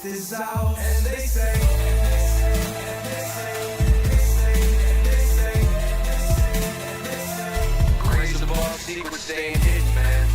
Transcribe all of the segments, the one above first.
truth is out, and they say, grace of all secrets staying hidden, man.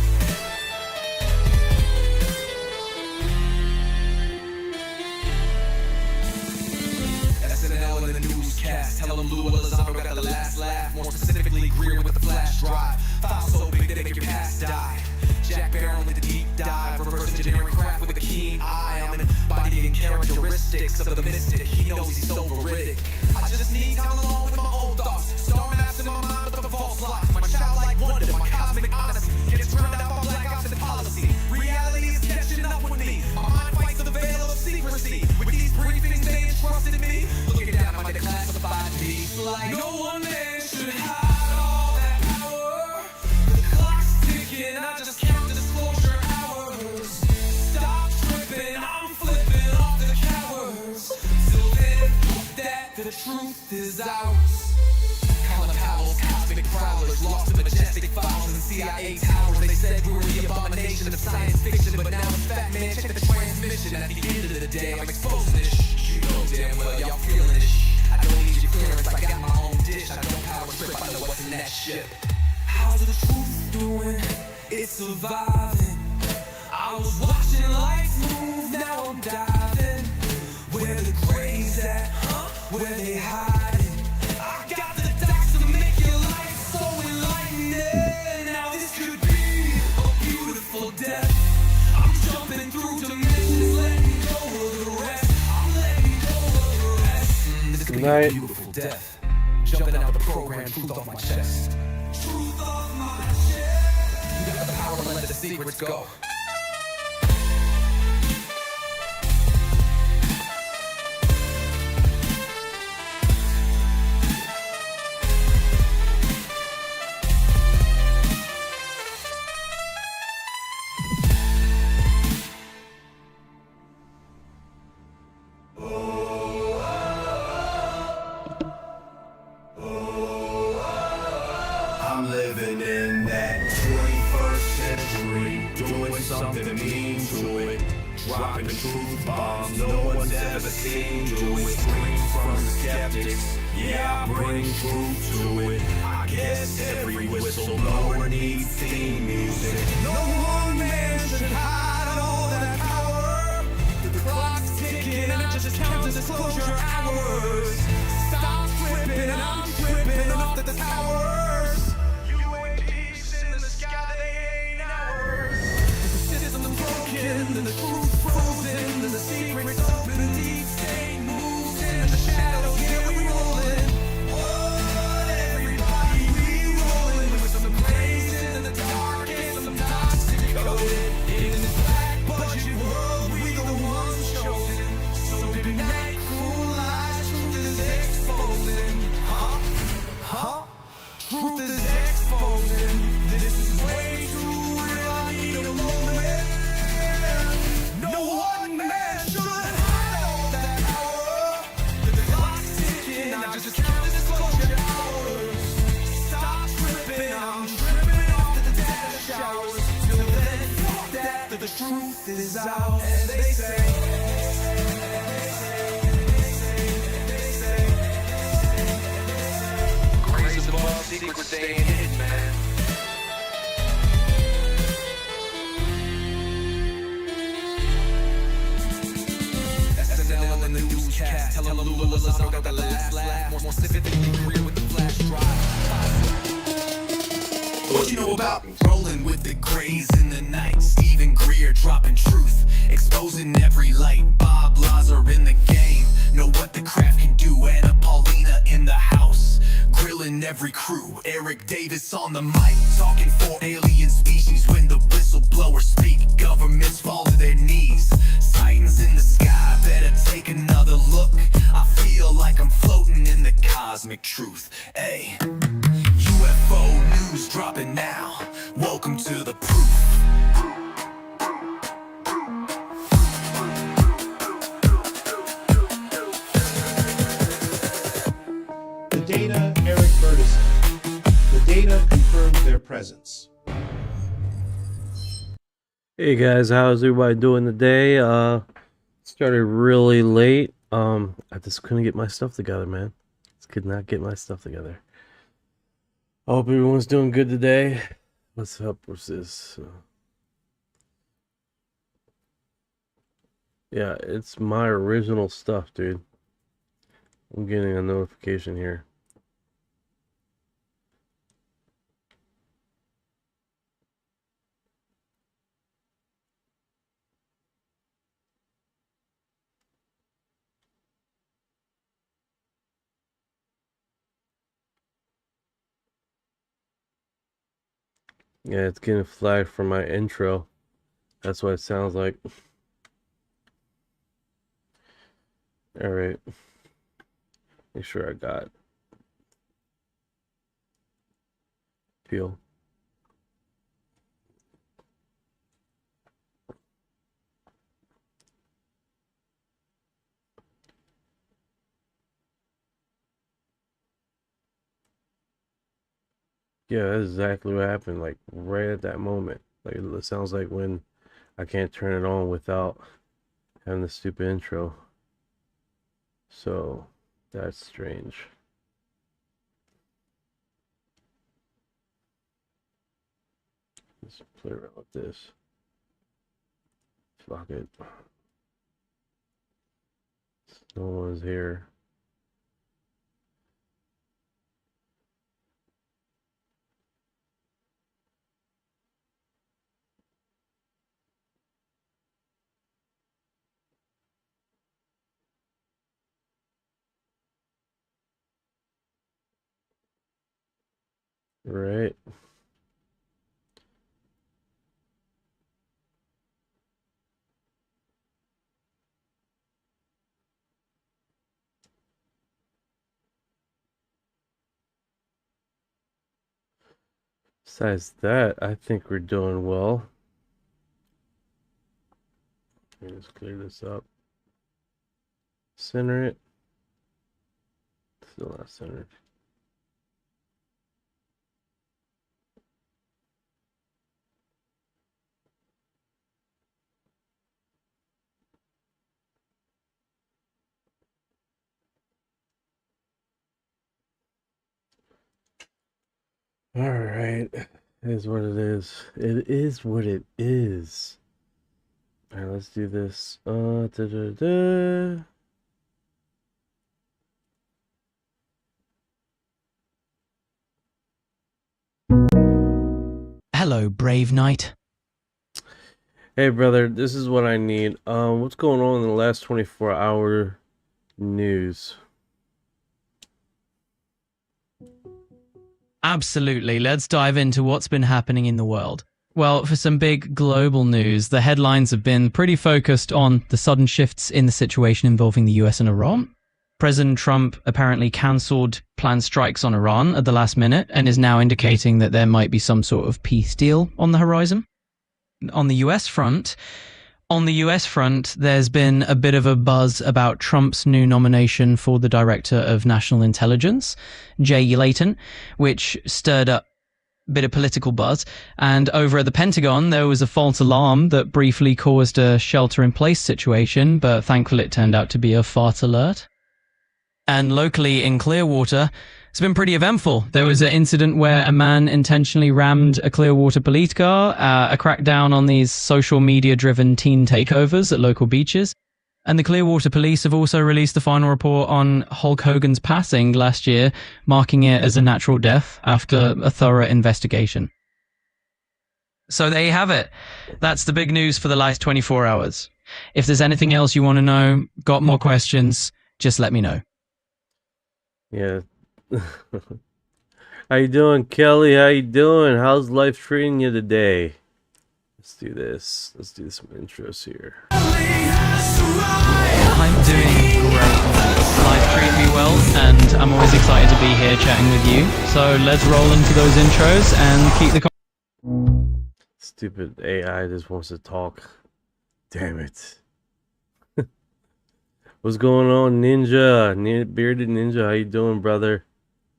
SNL and the newscast, tell them Lou Elizondo got the last laugh. More specifically, Greer with the flash drive. File so big they make your past die. Jack Barron with the deep dive, reverse engineering craft with a keen eye. I'm embodying characteristics of the mystic. He knows he's so veridic. I just need time alone with my own thoughts. Star maps in my mind with the false locks. My childlike wonder, my cosmic honesty gets turned out by blackouts and policy. Reality is catching up with me. My mind fights the veil of secrecy. With these briefings they entrusted me, looking down at my declassified piece like no one man should hide all that power. The clock's ticking, I just count the disclosure hours. Stop tripping, I'm flipping off the cowards. Till then, that the truth is ours. Colin Powell's cosmic prowlers, lost in majestic files and CIA towers. They said we were the abomination of science fiction, but now it's fact, man, check the transmission. At the end of the day, I'm exposing this. You know damn well y'all feeling this. I don't need your clearance, I got my own dish. I don't power trip, I know what's in that ship. How's the truth doing? It's surviving. I was watching life move, now I'm diving. Where the grays at, where they hiding. I got the dots to make your life so enlightening. Now this could be a beautiful death. I'm jumping through dimensions, letting go of the rest. I'm letting go of the rest. This could be a beautiful death. Jumping out the program, truth off my chest. Truth off my chest. You got the power to let the secrets go. I'm living in that 21st century, doing something mean to it, dropping the truth bombs no one's ever seen. Do it, scream from the skeptics, yeah, I bring truth to it. I guess every whistleblower needs theme music. No one man should hide all that power. The clock's ticking, I just count the disclosure hours. Stop tripping, I'm tripping off the towers. And the truth frozen, and the secrets open, deep state moves in the shadows, yeah, we rollin'. Oh, everybody, we rollin' with some crazy in the dark and some toxic coded. In this black budget world, we the ones chosen. So tonight, cruel lies, truth is exposing. Truth is exposing. This is way too real, I need a moment. No one man should hide all that power. The clock's ticking, I just count the disclosure hours. Stop tripping, I'm tripping off to the data showers. Till then, fuck that, the truth is out. And they say, grace of all secrets staying hidden, man. SNL and the newscast, tell them Lou Elizondo got the last laugh. More specifically, Greer with the flash drive. What you know about rolling with the grays in the night? Stephen Greer dropping truth, exposing every light. Bob Lazar in the game, know what the craft can do. Anna Paulina in the house, grilling every crew. Eric Davis on the mic, talking for alien species. When the whistleblowers speak, governments fall to their knees. Sightings in the sky, better take another look. I feel like I'm floating in the cosmic truth. Ay, UFO news dropping now. Welcome to the proof. The data, Eric Burtison. The data confirms their presence. Hey guys, how's everybody doing today? Started really late. I just couldn't get my stuff together, man. Just could not get my stuff together. I hope everyone's doing good today. What's up? What's this? Yeah, it's my original stuff, dude. I'm getting a notification here. Yeah, it's getting flagged for my intro. That's what it sounds like. Alright. Make sure I got peel. Yeah, that's exactly what happened. Like right at that moment. Like it sounds like when I can't turn it on without having the stupid intro. So that's strange. Let's play around with this. Fuck it. No one's here. Right. Besides that, I think we're doing well. Let me just clear this up. Center it. Still not centered. All right. It is what it is. It is what it is. All right, let's do this. Hello, brave knight. Hey, brother, this is what I need. What's going on in the last 24-hour news? Absolutely. Let's dive into what's been happening in the world. Well, for some big global news, the headlines have been pretty focused on the sudden shifts in the situation involving the US and Iran. President Trump apparently cancelled planned strikes on Iran at the last minute and is now indicating that there might be some sort of peace deal on the horizon. On the US front, there's been a bit of a buzz about Trump's new nomination for the Director of National Intelligence, Jay Layton, which stirred up a bit of political buzz. And over at the Pentagon, there was a false alarm that briefly caused a shelter-in-place situation, but thankfully it turned out to be a fart alert. And locally in Clearwater, it's been pretty eventful. There was an incident where a man intentionally rammed a Clearwater police car, a crackdown on these social media-driven teen takeovers at local beaches. And the Clearwater police have also released the final report on Hulk Hogan's passing last year, marking it as a natural death after a thorough investigation. So there you have it. That's the big news for the last 24 hours. If there's anything else you want to know, got more questions, just let me know. Yeah. How you doing, Kelly? How you doing? How's life treating you today? Let's do this. Let's do some intros here. I'm doing great. Life treated me well, and I'm always excited to be here chatting with you. So let's roll into those intros and keep the Stupid AI just wants to talk. Damn it. What's going on, Ninja? Bearded Ninja, how you doing, brother?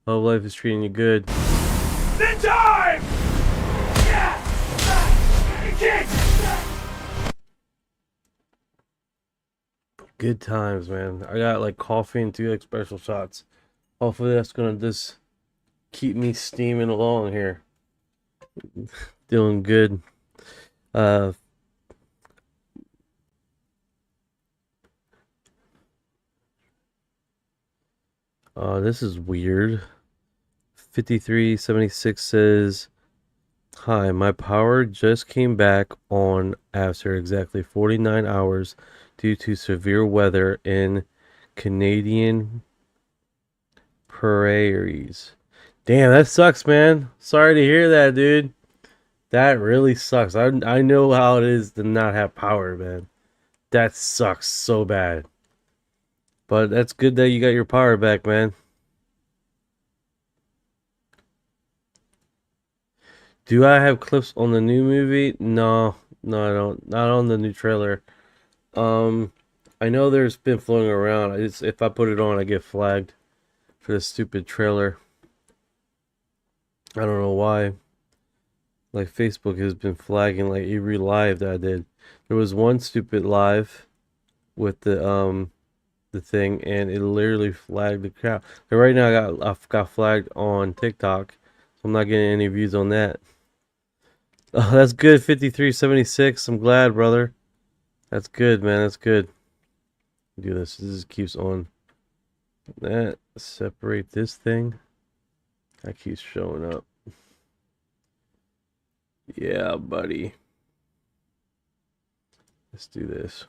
Hope life is treating you good. Time! Yeah! Kick! Good times, man. I got like coffee and 2 espresso shots. Hopefully that's gonna just keep me steaming along here. Doing good. Uh this is weird. 5376 says, "Hi, my power just came back on after exactly 49 hours due to severe weather in Canadian prairies." Damn, that sucks, man. Sorry to hear that, dude. That really sucks. I know how it is to not have power, man. That sucks so bad. But that's good that you got your power back, man. Do I have clips on the new movie? No, I don't. Not on the new trailer. I know there's been floating around. If I put it on, I get flagged for the stupid trailer. I don't know why. Like, Facebook has been flagging like every live that I did. There was one stupid live with the thing, and it literally flagged the crowd. But right now I got flagged on TikTok, so I'm not getting any views on that. Oh, that's good, 5376. I'm glad, brother. That's good, man. That's good. Do this. This just keeps on. That separate this thing. That keeps showing up. Yeah, buddy. Let's do this.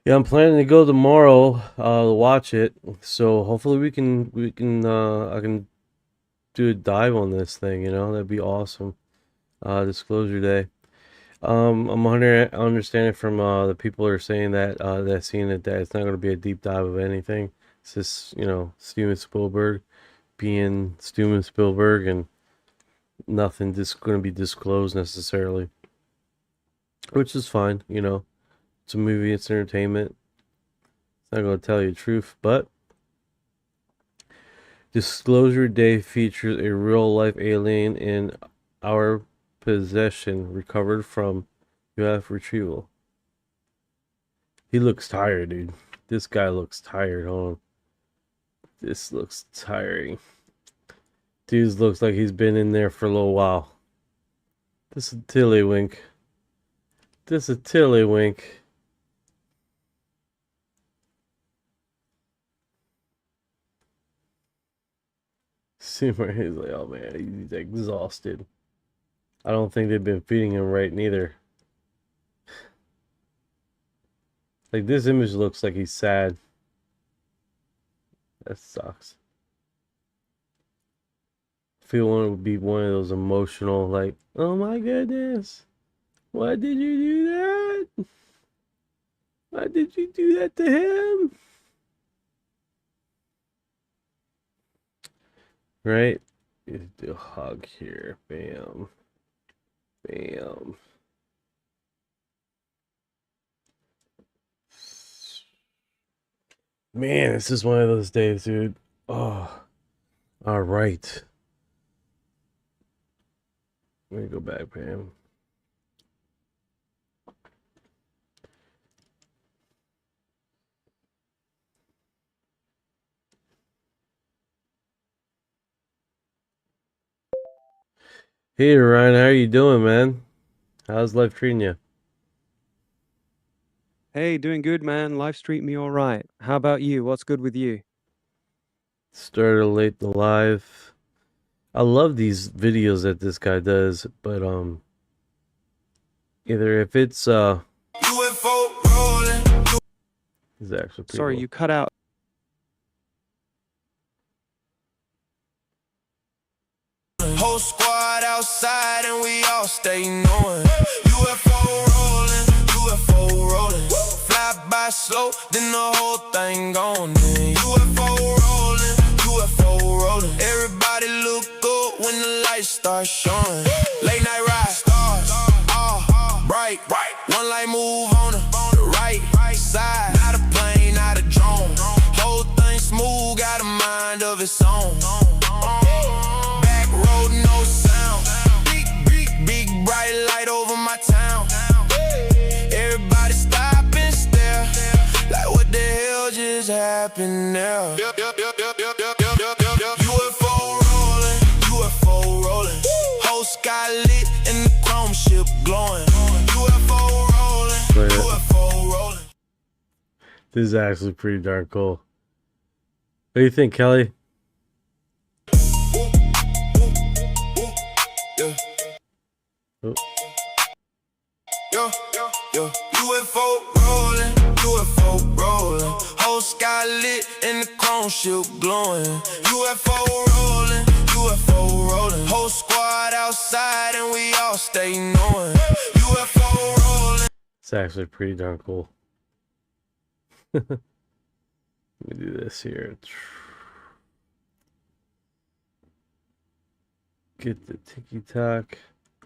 Yeah, I'm planning to go tomorrow to watch it. So hopefully we can I can do a dive on this thing, you know? That'd be awesome. Disclosure day. I'm understanding from the people who are saying that that seen it, that it's not going to be a deep dive of anything. It's just, you know, Steven Spielberg being Steven Spielberg, and nothing just going to be disclosed necessarily, which is fine. You know, it's a movie, it's entertainment. It's not going to tell you the truth, but Disclosure Day features a real life alien in our possession recovered from UFO retrieval. He looks tired, dude. This guy looks tired. Hold on. This looks tiring. Dude looks like he's been in there for a little while. This is Tiddlywink. This is Tiddlywink. Super, he's like, oh man, he's exhausted. I don't think they've been feeding him right neither. Like, this image looks like he's sad. That sucks. I feel it would be one of those emotional, like, oh my goodness, why did you do that? Why did you do that to him? Right? You do a hug here. Bam. Bam. Man, this is one of those days, dude. Oh, all right. Let me go back, Pam. Hey, Ryan, how are you doing, man? How's life treating you? Hey, doing good, man. Life's treating me all right. How about you? What's good with you? Started late in the live. I love these videos that this guy does, but either if it's UFO rolling. he's actually pretty Sorry, cool. you cut out. Whole squad outside and we all stay knowing. UFO rolling, UFO rolling. Fly by slow, then the whole thing gone. Then UFO rolling, UFO rolling. Everybody look good when the lights start showing. Late night ride, stars, all bright. One light move on the right side. Not a plane, not a drone. Whole thing smooth, got a mind of its own. No sound. Big bright light over my town. Everybody going. UFO rolling, UFO rolling. Whole sky lit and the chrome ship glowing. UFO rolling, UFO rolling. This is actually pretty darn cool. What do you think, Kelly? Oh. UFO rolling, UFO rolling. Whole sky lit and the chrome ship glowing. UFO rolling, UFO rolling. Whole squad outside and we all stay knowing. UFO rolling. It's actually pretty darn cool. Let me do this here. Get the tiki-tac.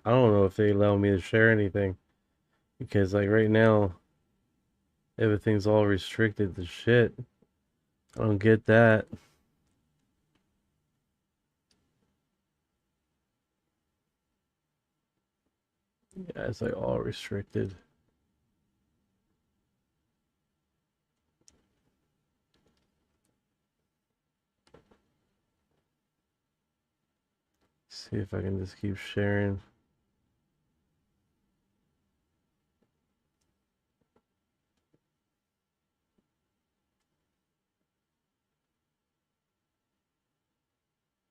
I don't know if they allow me to share anything. Because, like, right now, everything's all restricted to shit. I don't get that. Yeah, it's, like, all restricted. See if I can just keep sharing.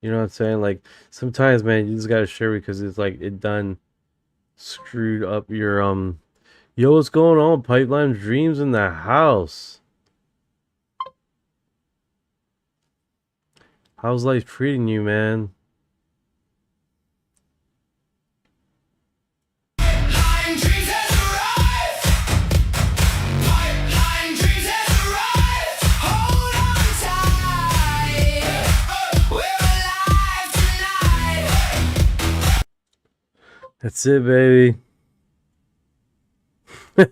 You know what I'm saying? Like, sometimes, man, you just gotta share because it's like it done screwed up your yo, what's going on? Pipeline Dreams in the house. How's life treating you, man? That's it, baby. I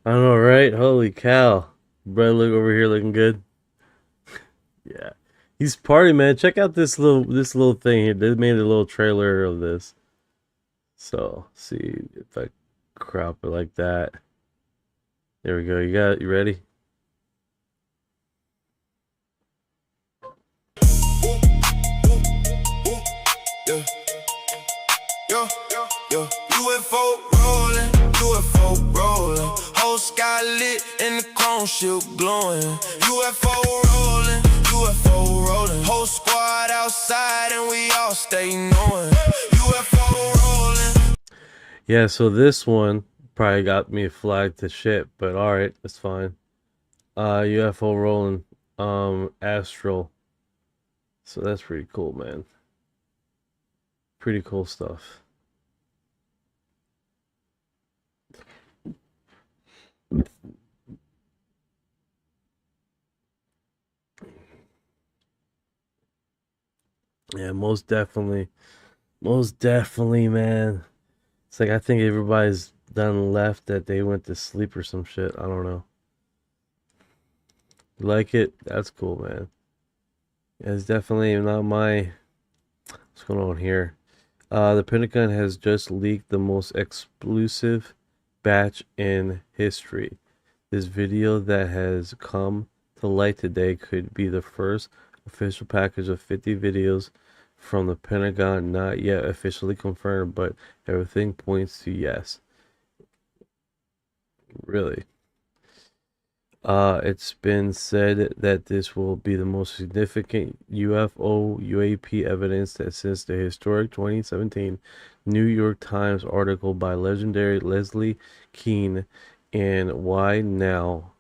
know, right? Holy cow. Brother, look over here looking good. Yeah. He's party, man. Check out this little thing here. They made a little trailer of this. So, see if I crop it like that. There we go. You got it? You ready? UFO rolling, UFO rolling. Whole sky lit and the chrome ship glowing. UFO rolling, UFO rolling. Whole squad outside and we all stay knowing. UFO rolling. Yeah, so this one probably got me flagged to shit, but alright, that's fine. UFO rolling, astral. So that's pretty cool, man. Pretty cool stuff. Yeah, most definitely, man. It's like I think everybody's done left, that they went to sleep or some shit. I don't know. You like it? That's cool, man. Yeah, it's definitely not my... What's going on here? The Pentagon has just leaked the most explosive batch in history. This video that has come to light today could be the first official package of 50 videos from the Pentagon, not yet officially confirmed, but everything points to yes. Really? It's been said that this will be the most significant UFO UAP evidence that since the historic 2017 New York Times article by legendary Leslie Kean. And why now?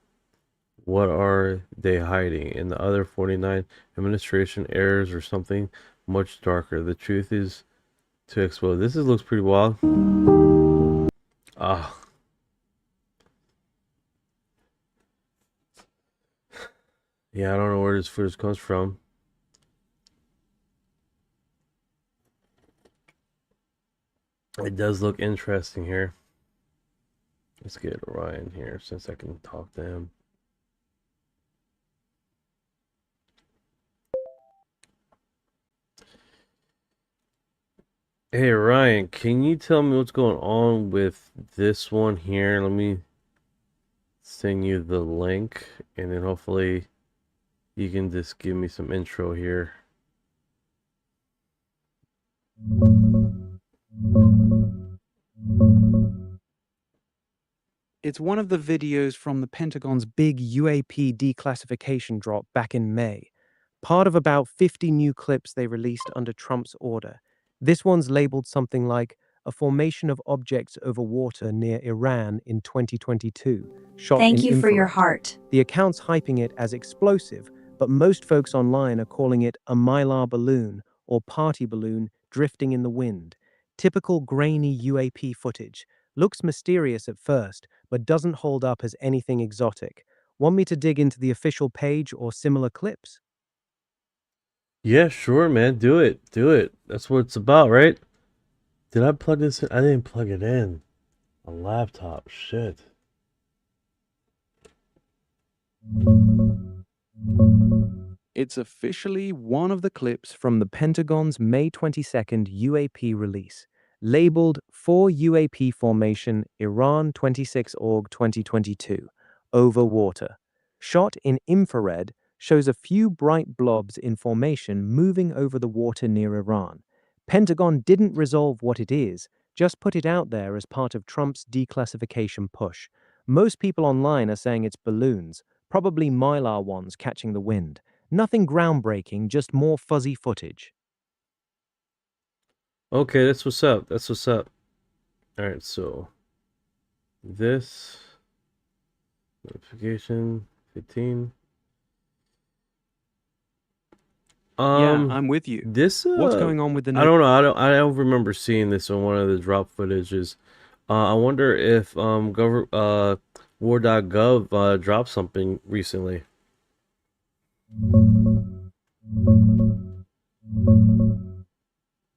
What are they hiding? And the other 49 administration errors or something much darker? The truth is to expose. This looks pretty wild. Ah. Yeah, I don't know where this footage comes from. It does look interesting here. Let's get Orion here since I can talk to him. Hey Ryan, can you tell me what's going on with this one here? Let me send you the link and then hopefully you can just give me some intro here. It's one of the videos from the Pentagon's big UAP declassification drop back in May, part of about 50 new clips they released under Trump's order. This one's labeled something like a formation of objects over water near Iran in 2022, shot Thank in you for your infrared. heart. The account's hyping it as explosive, but most folks online are calling it a mylar balloon or party balloon drifting in the wind. Typical grainy UAP footage. Looks mysterious at first, but doesn't hold up as anything exotic. Want me to dig into the official page or similar clips? Yeah, sure, man. Do it. Do it. That's what it's about, right? Did I plug this in? I didn't plug it in. A laptop. Shit. It's officially one of the clips from the Pentagon's May 22nd UAP release, labeled for UAP Formation Iran 26 Org 2022, over water. Shot in infrared, shows a few bright blobs in formation moving over the water near Iran. Pentagon didn't resolve what it is, just put it out there as part of Trump's declassification push. Most people online are saying it's balloons, probably mylar ones catching the wind. Nothing groundbreaking, just more fuzzy footage. Okay, that's what's up. That's what's up. Alright, so this notification 15. Yeah, I'm with you. This What's going on with the I don't know. I don't remember seeing this on one of the drop footages. I wonder if war.gov dropped something recently.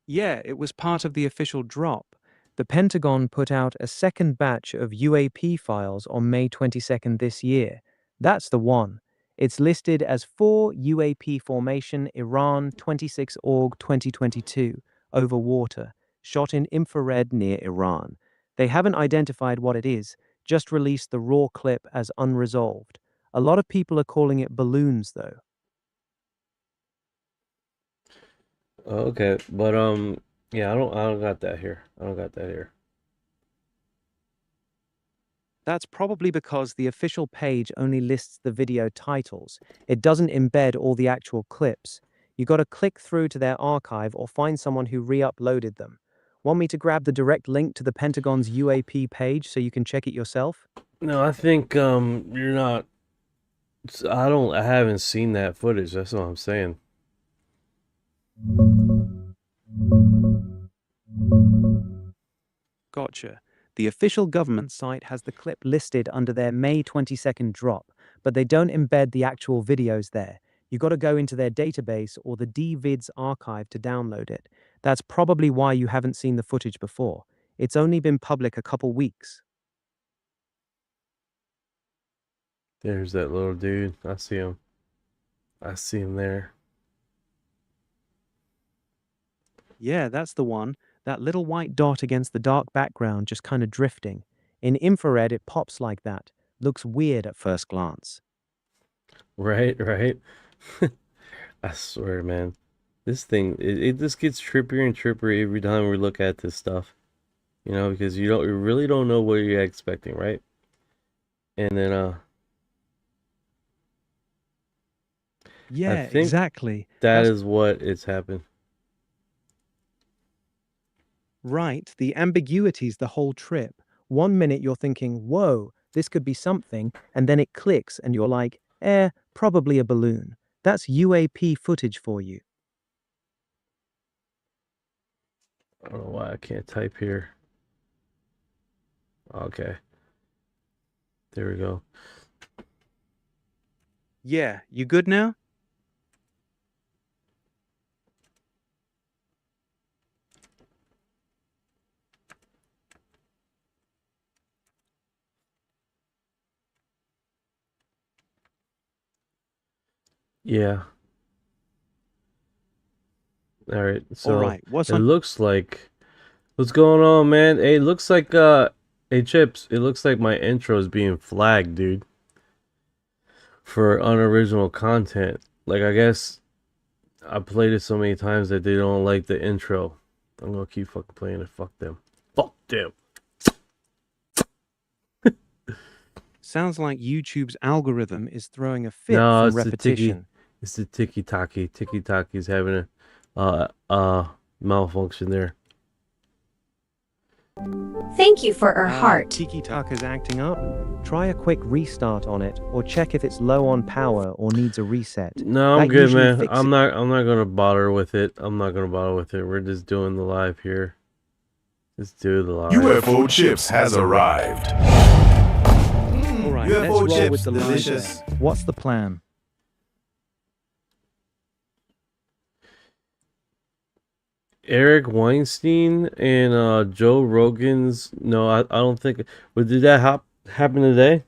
Yeah, it was part of the official drop. The Pentagon put out a second batch of UAP files on May 22nd this year. That's the one. It's listed as for UAP Formation Iran 26 Org 2022 over water, shot in infrared near Iran. They haven't identified what it is, just released the raw clip as unresolved. A lot of people are calling it balloons, though. Okay, but yeah, I don't got that here. I don't got that here. That's probably because the official page only lists the video titles. It doesn't embed all the actual clips. You got to click through to their archive or find someone who re-uploaded them. Want me to grab the direct link to the Pentagon's UAP page so you can check it yourself? No, I think you're not. I haven't seen that footage. That's what I'm saying. Gotcha. The official government site has the clip listed under their May 22nd drop, but they don't embed the actual videos there. You got to go into their database or the DVids archive to download it. That's probably why you haven't seen the footage before. It's only been public a couple weeks. There's that little dude. I see him. I see him there. Yeah, that's the one. That little white dot against the dark background just kind of drifting. In infrared, it pops like that. Looks weird at first glance. Right, right. I swear, man. This thing, it just gets trippier and trippier every time we look at this stuff. You know, because you really don't know what you're expecting, right? And then Yeah, think exactly. that is what it's happened. Right, the ambiguity's the whole trip. 1 minute you're thinking, whoa, this could be something, and then it clicks and you're like, probably a balloon. That's UAP footage for you. I don't know why I can't type here. Okay. There we go. Yeah, you good now? Yeah. All right. So All right, what's it on? looks like what's going on, man? Hey, it looks like hey Chips, it looks like my intro is being flagged, dude. for unoriginal content. Like, I guess I played it so many times that they don't like the intro. I'm gonna keep fucking playing it. Fuck them. Fuck them. Sounds like YouTube's algorithm is throwing a fit No, from it's repetition. it's the tiki taki. Tiki taki is having a malfunction there. Thank you for our heart. Tiki Taka's acting up. Try a quick restart on it, or check if it's low on power or needs a reset. No, I'm That good, usually man. fixes I'm not gonna bother with it. I'm not gonna bother with it. We're just doing the live here. Just do the live. UFO chips has arrived. All right, UFO let's roll chips, with the live delicious. then. What's the plan? Eric Weinstein and Joe Rogan's. No, I don't think. But did that happen today?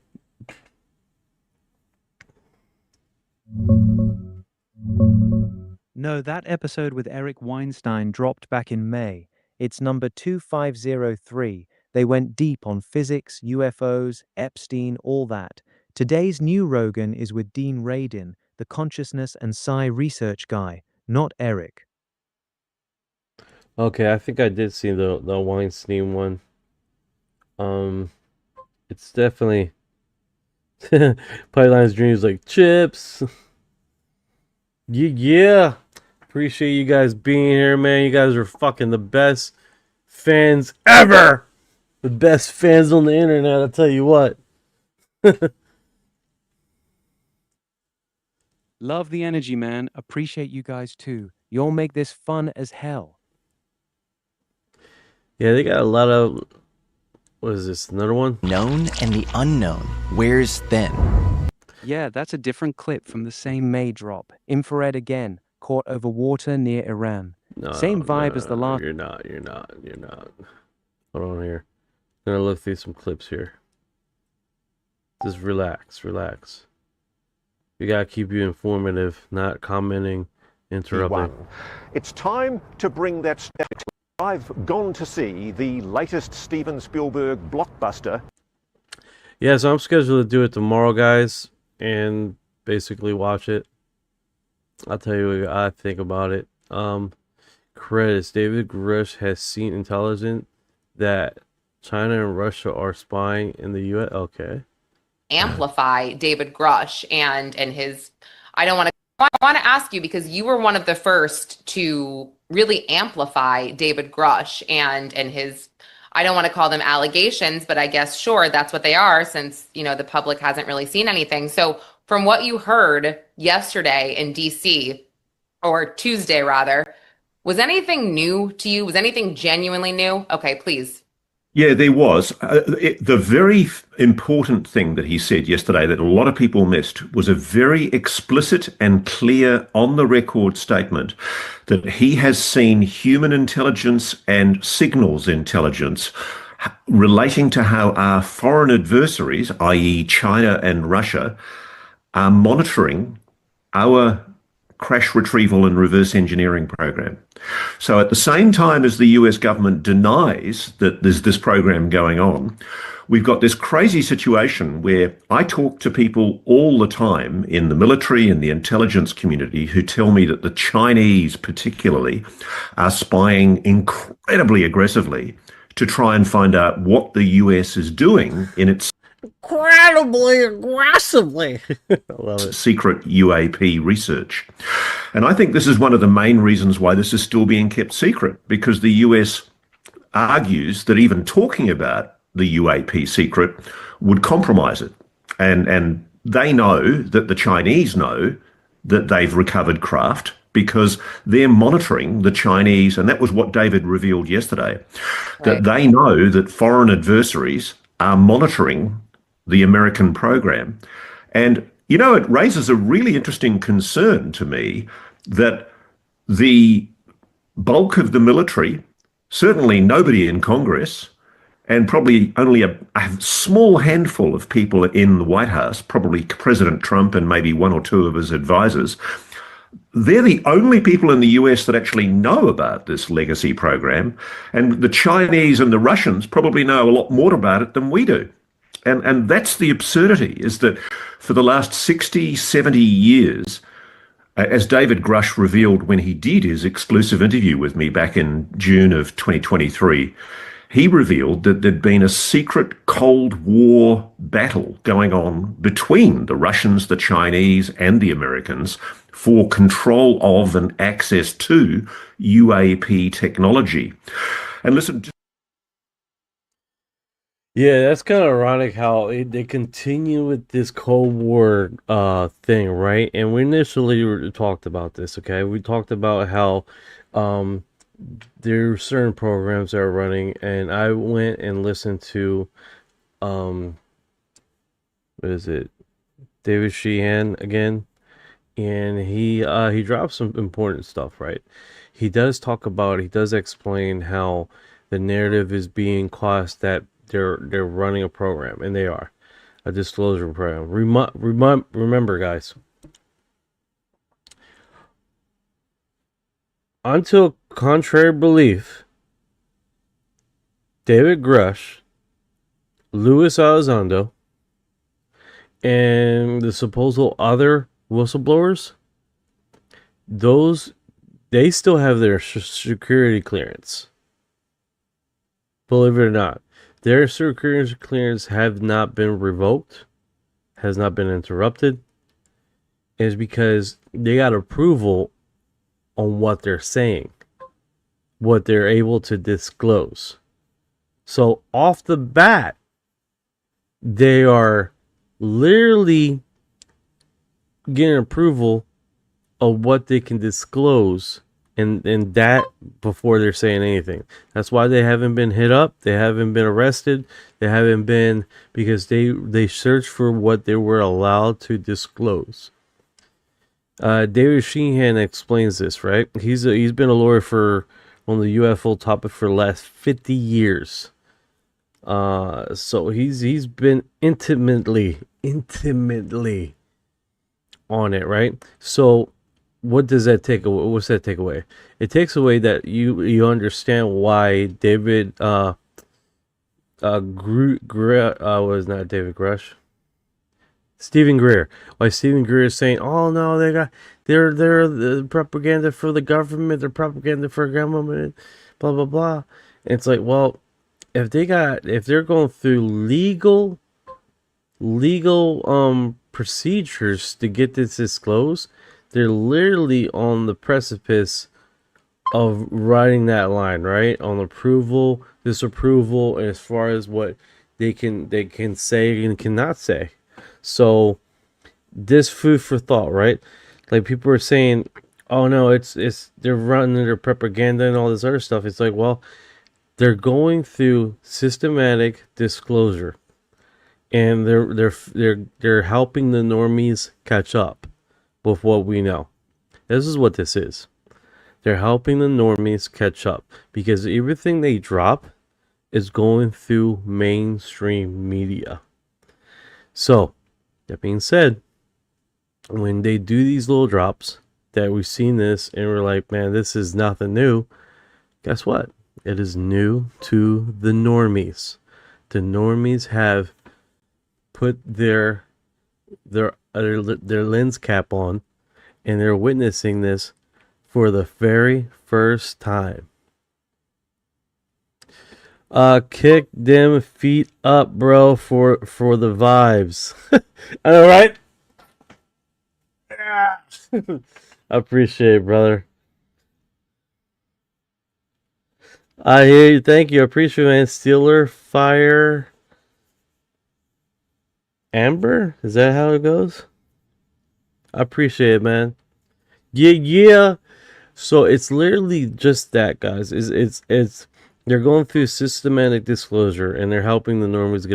No, that episode with Eric Weinstein dropped back in May. It's number 2503. They went deep on physics, UFOs, Epstein, all that. Today's new Rogan is with Dean Radin, the consciousness and psi research guy, not Eric. Okay, I think I did see the Weinstein one. It's definitely Pipeline's Dreams like chips. Yeah. Appreciate you guys being here, man. You guys are fucking the best fans ever. The best fans on the internet, I'll tell you what. Love the energy, man. Appreciate you guys too. You'll make this fun as hell. Yeah, they got a lot of. What is this? Another one? Known and the unknown wears thin. Yeah, that's a different clip from the same May drop. Infrared again, caught over water near Iran. No, Same vibe as the last. You're not. Hold on here. I'm gonna look through some clips here. Just relax. We gotta keep you informative, not commenting, interrupting. It's time to bring that step. I've gone to see the latest Steven Spielberg blockbuster. Yeah, so I'm scheduled to do it tomorrow, guys, and basically watch it. I'll tell you what I think about it. Credits. David Grush has seen intelligence that China and Russia are spying in the U.S. Okay. Amplify David Grush and his. I want to ask you, because you were one of the first to really amplify David Grush and his. I don't want to call them allegations, but I guess sure that's what they are, since the public hasn't really seen anything. So from what you heard yesterday in DC, or Tuesday rather, was anything new to you? Was anything genuinely new? Okay, please. Yeah, there was. The very important thing that he said yesterday that a lot of people missed was a very explicit and clear on-the-record statement that he has seen human intelligence and signals intelligence relating to how our foreign adversaries, i.e. China and Russia, are monitoring our crash retrieval and reverse engineering program. So at the same time as the US government denies that there's this program going on, we've got this crazy situation where I talk to people all the time in the military and the intelligence community who tell me that the Chinese particularly are spying incredibly aggressively to try and find out what the US is doing in its Incredibly aggressively. I love it. Secret UAP research. And I think this is one of the main reasons why this is still being kept secret, because the US argues that even talking about the UAP secret would compromise it. And they know that the Chinese know that they've recovered craft because they're monitoring the Chinese, and that was what David revealed yesterday, that they know that foreign adversaries are monitoring the American program. And, it raises a really interesting concern to me that the bulk of the military, certainly nobody in Congress, and probably only a small handful of people in the White House, probably President Trump and maybe one or two of his advisors, they're the only people in the US that actually know about this legacy program. And the Chinese and the Russians probably know a lot more about it than we do. And that's the absurdity, is that for the last 60, 70 years, as David Grush revealed when he did his exclusive interview with me back in June of 2023, he revealed that there'd been a secret Cold War battle going on between the Russians, the Chinese, and the Americans for control of and access to UAP technology. And listen, yeah, that's kind of ironic how they continue with this Cold War thing, right? And we initially talked about this, okay? We talked about how there are certain programs that are running, and I went and listened to what is it, David Sheehan again, and he dropped some important stuff, right? He does explain how the narrative is being caused that they're running a program, and they are a disclosure program. Remember, guys, until contrary belief, David Grush, Luis Elizondo, and the supposed other whistleblowers, they still have their security clearance. Believe it or not, their security clearance have not been revoked, has not been interrupted. Is because they got approval on what they're saying, what they're able to disclose. So off the bat, they are literally getting approval of what they can disclose, and that before they're saying anything. That's why they haven't been hit up, they haven't been arrested, they haven't been, because they searched for what they were allowed to disclose. David Sheehan explains this, right? He's been a lawyer for on the UFO topic for the last 50 years. So he's been intimately on it, right? So what does that take away? What's that take away? It takes away that you understand why David was not David Grush. Stephen Greer. Why Stephen Greer is saying, "Oh no, they're the propaganda for the government, they're propaganda for government, blah blah blah." And it's like, well, if they're going through legal procedures to get this disclosed, they're literally on the precipice of writing that line, right? On approval, disapproval, as far as what they can say and cannot say. So this food for thought, right? Like people are saying, oh no, it's they're running their propaganda and all this other stuff. It's like, well, they're going through systematic disclosure, and they're helping the normies catch up with what we know. This is what this is. They're helping the normies catch up because everything they drop is going through mainstream media. So that being said, when they do these little drops that we've seen this and we're like, man, this is nothing new. Guess what? It is new to the normies. The normies have put their lens cap on, and they're witnessing this for the very first time. Kick them feet up, bro, for the vibes. I know, right? I appreciate it, brother. I hear you. Thank you. I appreciate it, man. Steeler, Fire, Amber? Is that how it goes? I appreciate it, man. Yeah. So it's literally just that, guys. It's they're going through systematic disclosure, and they're helping the normies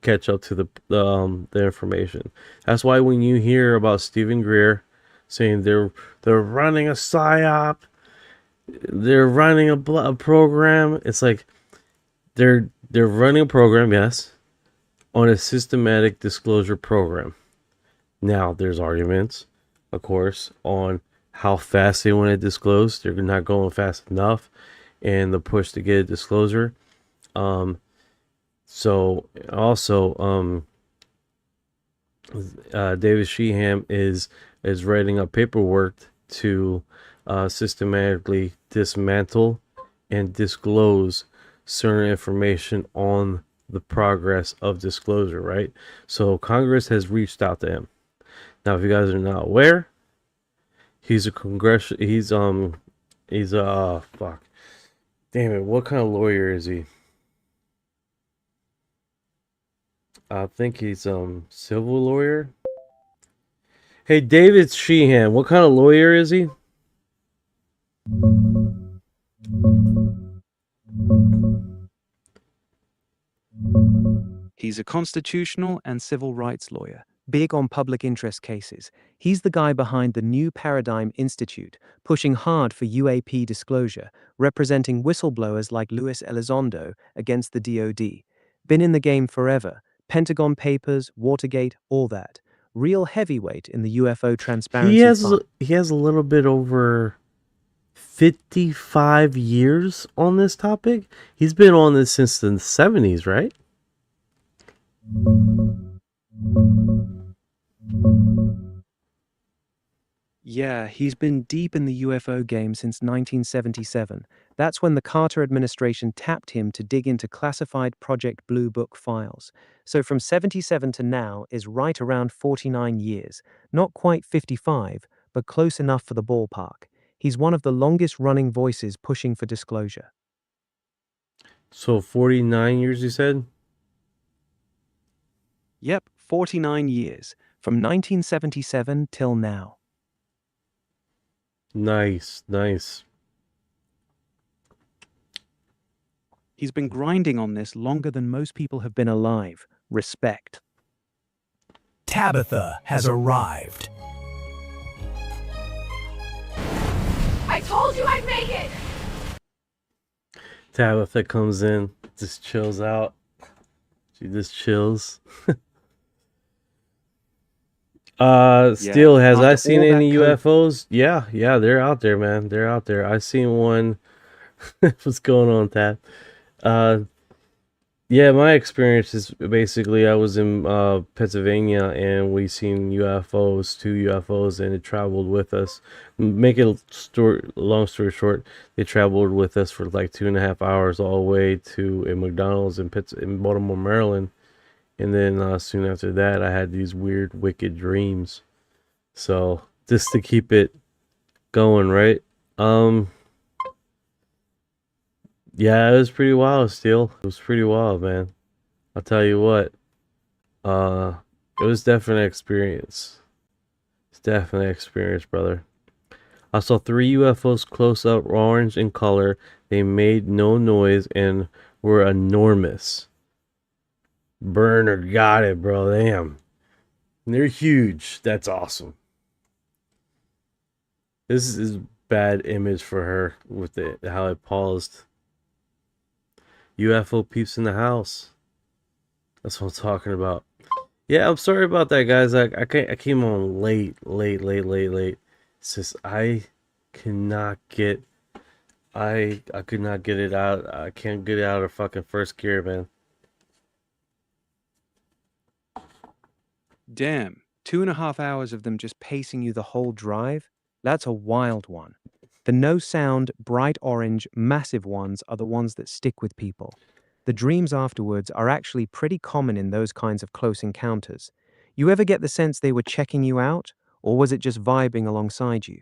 catch up to the information. That's why when you hear about Stephen Greer saying they're running a psyop, they're running a program, it's like they're running a program, yes, on a systematic disclosure program. Now there's arguments, of course, on how fast they want to disclose. They're not going fast enough, and the push to get a disclosure. So also, David Sheehan is writing up paperwork to systematically dismantle and disclose certain information on the progress of disclosure, right? So Congress has reached out to him. Now, if you guys are not aware, he's a fuck. Damn it, what kind of lawyer is he? I think he's civil lawyer. Hey, David Sheehan, what kind of lawyer is he? He's a constitutional and civil rights lawyer, big on public interest cases. He's the guy behind the New Paradigm Institute, pushing hard for UAP disclosure, representing whistleblowers like Luis Elizondo against the DoD. Been in the game forever. Pentagon Papers, Watergate, all that. Real heavyweight in the UFO transparency fight. He has a little bit over 55 years on this topic. He's been on this since the 70s, right? Yeah, he's been deep in the UFO game since 1977. That's when the Carter administration tapped him to dig into classified Project Blue Book files. So from 77 to now is right around 49 years. Not quite 55, but close enough for the ballpark. He's one of the longest running voices pushing for disclosure. So 49 years, you said? Yep, 49 years. From 1977 till now. Nice, nice. He's been grinding on this longer than most people have been alive. Respect. Tabitha has arrived. I told you I'd make it! Tabitha comes in, just chills out. She just chills. Still, has I seen any UFOs? Yeah, they're out there, man. They're out there. I seen one. What's going on, Tab? Yeah, my experience is basically I was in Pennsylvania and we seen UFOs, 2 UFOs, and it traveled with us. Make it long story short, they traveled with us for like 2.5 hours all the way to a McDonald's in Baltimore, Maryland. And then soon after that, I had these weird, wicked dreams. So just to keep it going, right? Yeah, it was pretty wild. Still, it was pretty wild, man. I'll tell you what. It was definitely an experience. It's definitely an experience, brother. I saw 3 UFOs close up, orange in color. They made no noise and were enormous. Burner got it, bro. Damn. They're huge. That's awesome. This is bad image for her with how it paused. UFO peeps in the house. That's what I'm talking about. Yeah, I'm sorry about that, guys. I came on late. It's just I cannot get I could not get it out. I can't get it out of fucking first gear, man. Damn, 2.5 hours of them just pacing you the whole drive? That's a wild one. The no sound, bright orange, massive ones are the ones that stick with people. The dreams afterwards are actually pretty common in those kinds of close encounters. You ever get the sense they were checking you out, or was it just vibing alongside you?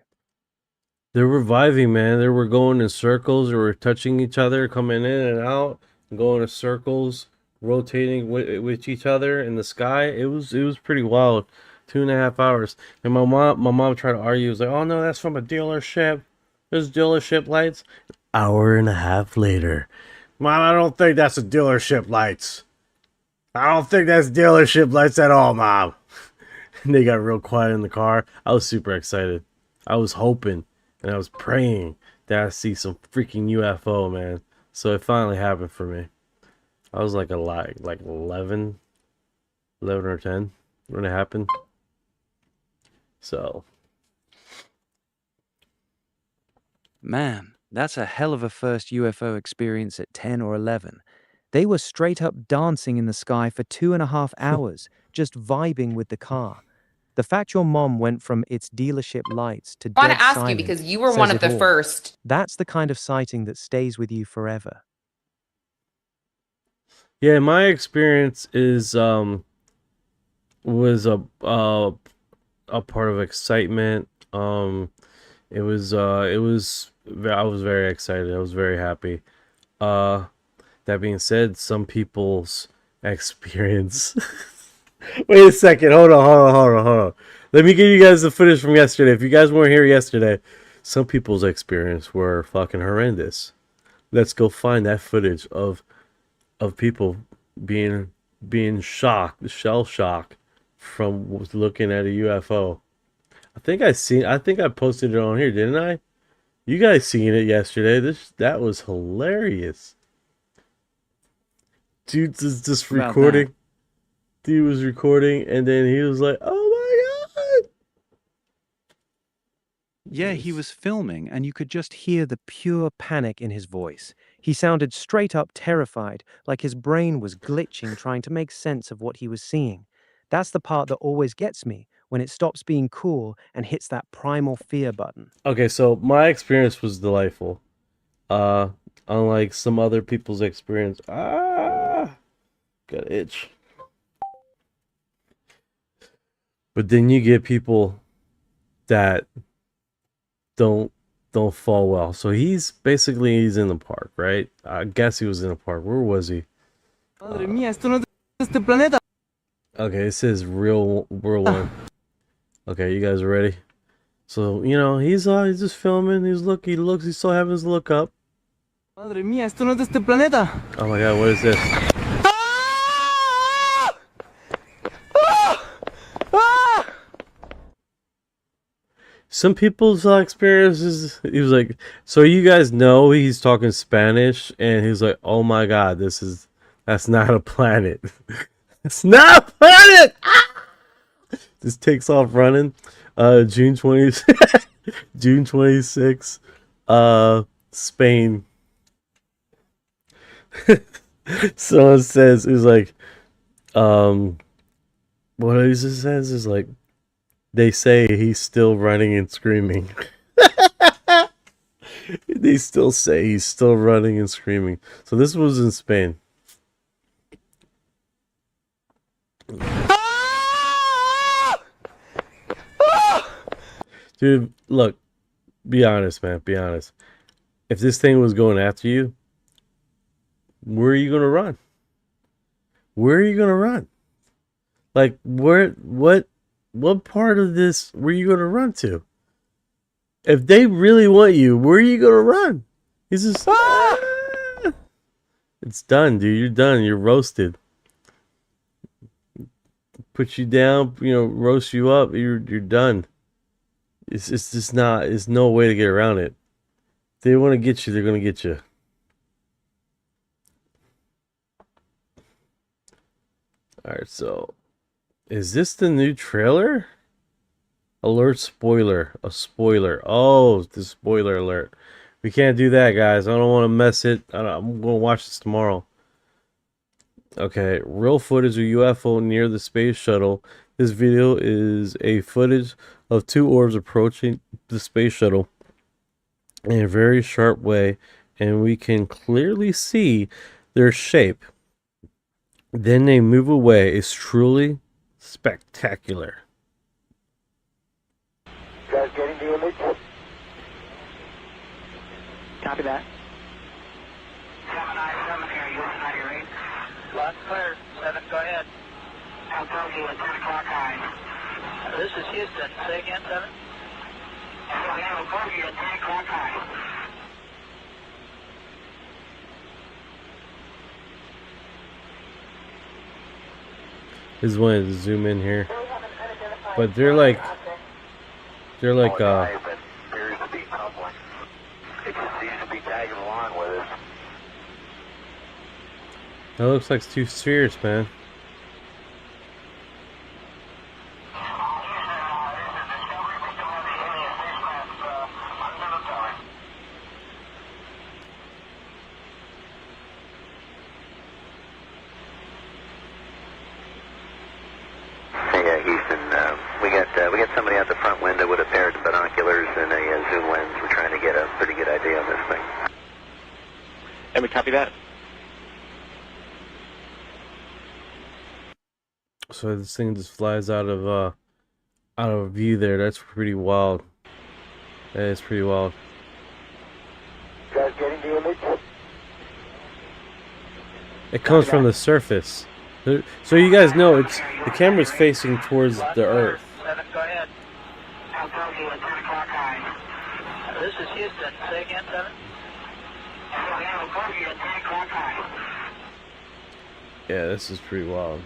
They're reviving, man. They were going in circles. They were touching each other, coming in and out, going in circles, rotating with each other in the sky. It was pretty wild. 2.5 hours. And my mom tried to argue. It was like, oh no, that's from a dealership. There's dealership lights. Hour and a half later. Mom, I don't think that's a dealership lights. I don't think that's dealership lights at all, Mom. And they got real quiet in the car. I was super excited. I was hoping and I was praying that I see some freaking UFO, man. So it finally happened for me. I was like 11 or 10 when it happened. So. Man, that's a hell of a first UFO experience at 10 or 11. They were straight up dancing in the sky for 2.5 hours, just vibing with the car. The fact your mom went from its dealership lights to I want dead to ask you silent because you were says one of it the all. first. That's the kind of sighting that stays with you forever. Yeah, my experience is was a part of excitement. It was I was very excited. I was very happy. That being said, some people's experience. Wait a second. Hold on. Let me give you guys the footage from yesterday. If you guys weren't here yesterday, some people's experience were fucking horrendous. Let's go find that footage of people being shocked, shell shocked from looking at a UFO. I think I posted it on here, didn't I? You guys seen it yesterday. That was hilarious. Dude is just recording. Dude was recording and then he was like, "Oh my god." Yeah, he was filming, and you could just hear the pure panic in his voice. He sounded straight up terrified, like his brain was glitching trying to make sense of what he was seeing. That's the part that always gets me, when it stops being cool and hits that primal fear button. Okay, so my experience was delightful. Unlike some other people's experience. Got an itch. But then you get people that don't fall well. So he's in the park, right? I guess he was in the park. Where was he? Okay, it says real one. Okay, you guys are ready? So, you know, he's just filming. He's still having his look up. Oh my god, what is this? Some people's experiences, he was like, so you guys know he's talking Spanish, and he's like, oh my god, that's not a planet. It's not a planet! Just takes off running. June 26th, Spain. Someone says, is like, what he just says is like, they say he's still running and screaming. They still say he's still running and screaming. So this was in Spain. Dude, look, be honest, man. Be honest. If this thing was going after you, where are you going to run? Where are you going to run? Like, what part of this were you going to run to? If they really want you, where are you going to run? He's just... It's done, dude. You're done. You're roasted. Put you down, you know, roast you up. You're done. It's just not... There's no way to get around it. If they want to get you, they're going to get you. Alright, so... Is this the new trailer? Alert spoiler. A spoiler. Oh, the spoiler alert. We can't do that, guys. I don't want to mess it. I'm going to watch this tomorrow. Okay, real footage of UFO near the space shuttle. This video is a footage of two orbs approaching the space shuttle in a very sharp way, and we can clearly see their shape. Then they move away. It's truly spectacular. You guys getting the image? Copy that. 797 here, you on your 8. Lots clear. 7, go ahead. I'll tell you at 10 o'clock high. This is Houston. Say again, 7? I have a bogey at 10 o'clock high. Just wanted to zoom in here, but they're like that looks like two spheres, man. Can we copy that? So this thing just flies out of view there. That's pretty wild. That is pretty wild. You guys getting the image? It comes from the surface. So you guys know it's the camera's facing towards the Earth. 7, go ahead. I'll tell you at 10 o'clock high. This is Houston. Say again, 7. I'll tell you at 10 o'clock high. Yeah, this is pretty wild.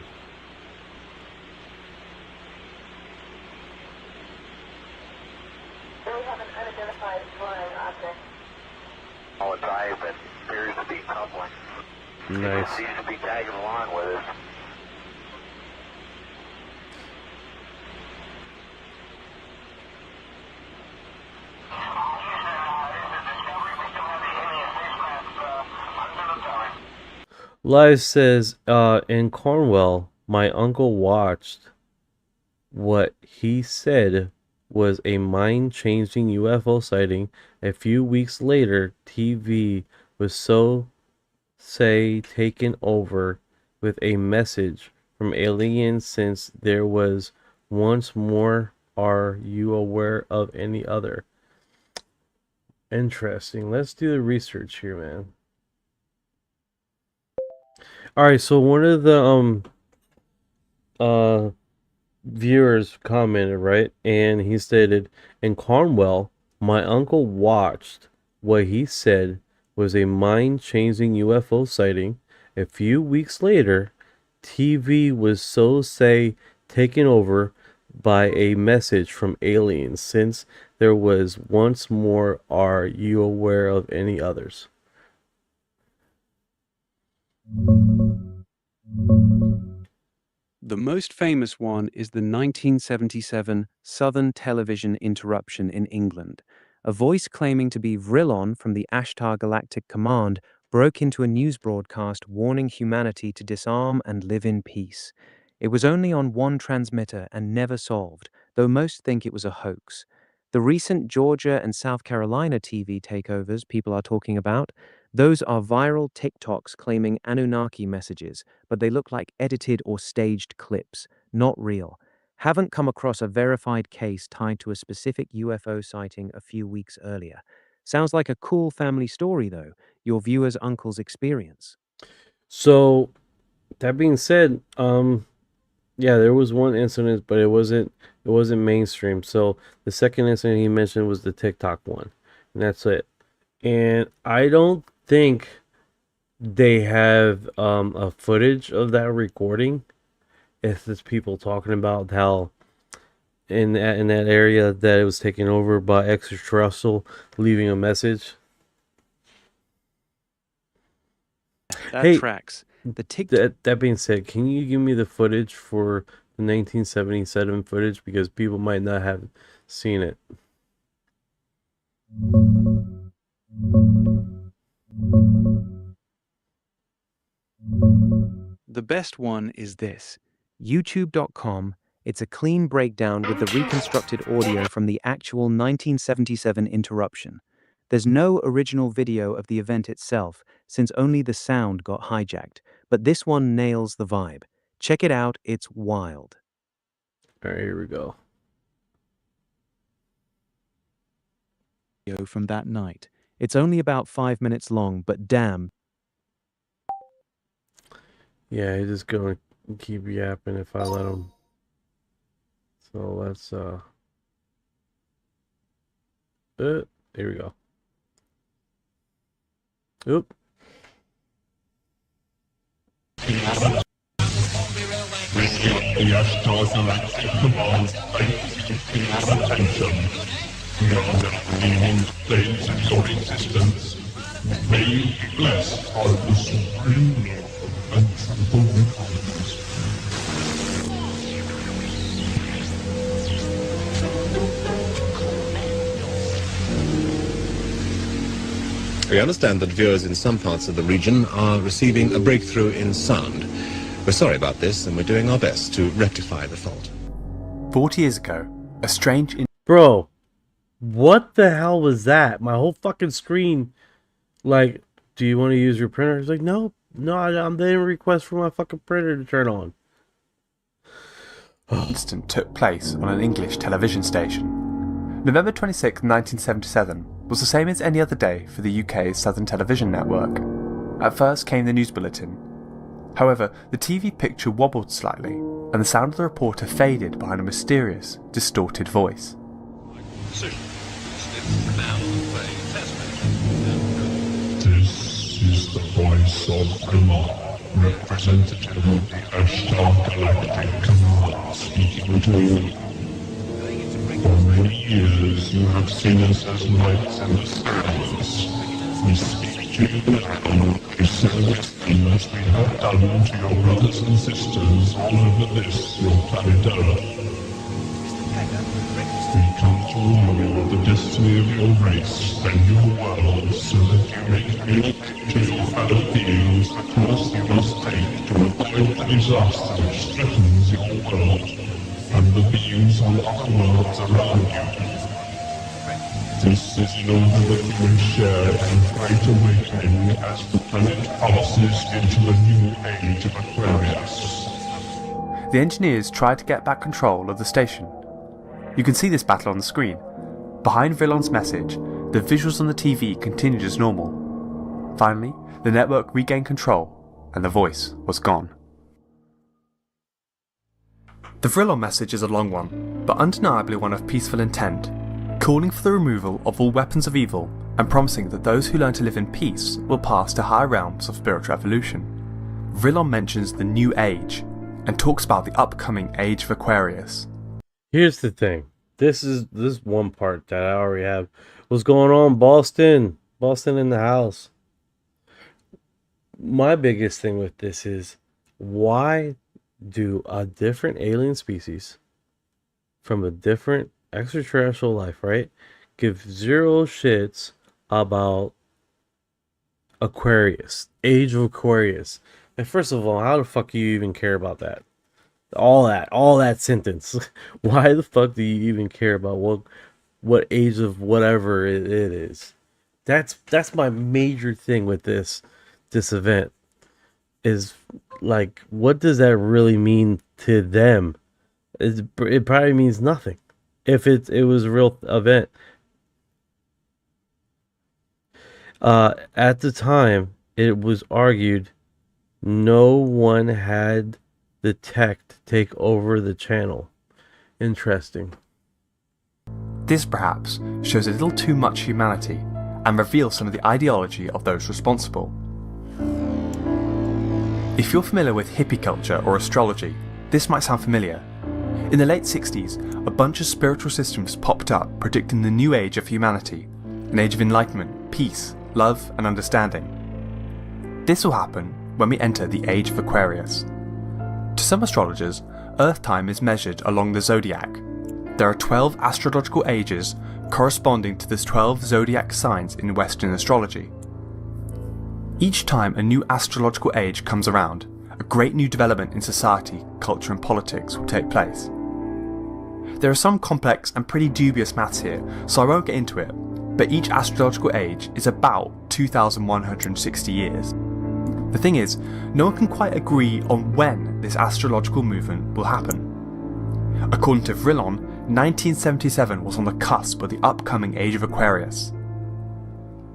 We have an unidentified flying object. All advised that appears to be tumbling. Nice. Seems to be tagging along with us. Live says, in Cornwall, my uncle watched what he said was a mind-changing UFO sighting. A few weeks later, TV was taken over with a message from aliens since there was once more. Are you aware of any other? Interesting. Let's do the research here, man. Alright, so one of the viewers commented, right? And he stated, in Cornwall, my uncle watched what he said was a mind-changing UFO sighting. A few weeks later, TV was taken over by a message from aliens since there was once more. Are you aware of any others? The most famous one is the 1977 Southern Television interruption in England. A voice claiming to be Vrillon from the Ashtar Galactic Command broke into a news broadcast warning humanity to disarm and live in peace. It was only on one transmitter and never solved, though most think it was a hoax. The recent Georgia and South Carolina TV takeovers people are talking about, those are viral TikToks claiming Anunnaki messages, but they look like edited or staged clips, not real. Haven't come across a verified case tied to a specific UFO sighting a few weeks earlier. Sounds like a cool family story, though, your viewer's uncle's experience. So, that being said, yeah, there was one incident, but it wasn't mainstream. So the second incident he mentioned was the TikTok one, and that's it. And I don't think they have a footage of that recording. It's just people talking about how in that area that it was taken over by extraterrestrial, leaving a message. That tracks. That being said, can you give me the footage for the 1977 footage, because people might not have seen it? The best one is this. YouTube.com. It's a clean breakdown with the reconstructed audio from the actual 1977 interruption. There's no original video of the event itself, since only the sound got hijacked, but this one nails the vibe. Check it out, it's wild. Alright, here we go. From that night. It's only about 5 minutes long, but damn. Yeah, he's just gonna keep yapping if I let him. So let's here we go. Oop. The Ashtar Galactic Command attention. Demons days in your existence. May you be blessed by the supreme love and truthful kindness. We understand that viewers in some parts of the region are receiving a breakthrough in sound. We're sorry about this, and we're doing our best to rectify the fault. 40 years ago, a strange... Bro, what the hell was that? My whole fucking screen, like, do you want to use your printer? He's like, no, I didn't request for my fucking printer to turn on. Incident took place on an English television station. November 26, 1977 was the same as any other day for the UK's Southern Television Network. At first came the news bulletin. However, the TV picture wobbled slightly, and the sound of the reporter faded behind a mysterious, distorted voice. This is the voice of Omar, representative of the Ashtar Galactic Command, speaking to you. For many years you have seen us as lights in the stars. We speak to you now, we say the same as we have done to your brothers and sisters all over this, your planet Earth. We come to warn you of the destiny of your race and your world so that you may communicate to your fellow beings the course you must take to avoid the disaster which threatens your world and the beings on other worlds around you. This is in order that you may share in the great awakening as the planet passes into a new age of Aquarius. The engineers tried to get back control of the station. You can see this battle on the screen. Behind Villon's message, the visuals on the TV continued as normal. Finally, the network regained control, and the voice was gone. The Vrillon message is a long one, but undeniably one of peaceful intent, calling for the removal of all weapons of evil and promising that those who learn to live in peace will pass to higher realms of spiritual evolution. Vrillon mentions the New Age and talks about the upcoming Age of Aquarius. Here's the thing. This one part that I already have. What's going on, Boston? Boston in the house. My biggest thing with this is, why do a different alien species from a different extraterrestrial life, right, give zero shits about Aquarius, Age of Aquarius? And first of all, how the fuck do you even care about that? All that sentence. Why the fuck do you even care about what age of whatever it is? That's my major thing with this event. Is like, what does that really mean to them? It probably means nothing if it was a real event. At the time, it was argued no one had the tech to take over the channel. Interesting. This perhaps shows a little too much humanity and reveals some of the ideology of those responsible. If you're familiar with hippie culture or astrology, this might sound familiar. In the late 60s, a bunch of spiritual systems popped up predicting the new age of humanity, an age of enlightenment, peace, love and understanding. This will happen when we enter the Age of Aquarius. To some astrologers, Earth time is measured along the zodiac. There are 12 astrological ages corresponding to the 12 zodiac signs in Western astrology. Each time a new astrological age comes around, a great new development in society, culture and politics will take place. There are some complex and pretty dubious maths here, so I won't get into it, but each astrological age is about 2,160 years. The thing is, no one can quite agree on when this astrological movement will happen. According to Vrillon, 1977 was on the cusp of the upcoming Age of Aquarius.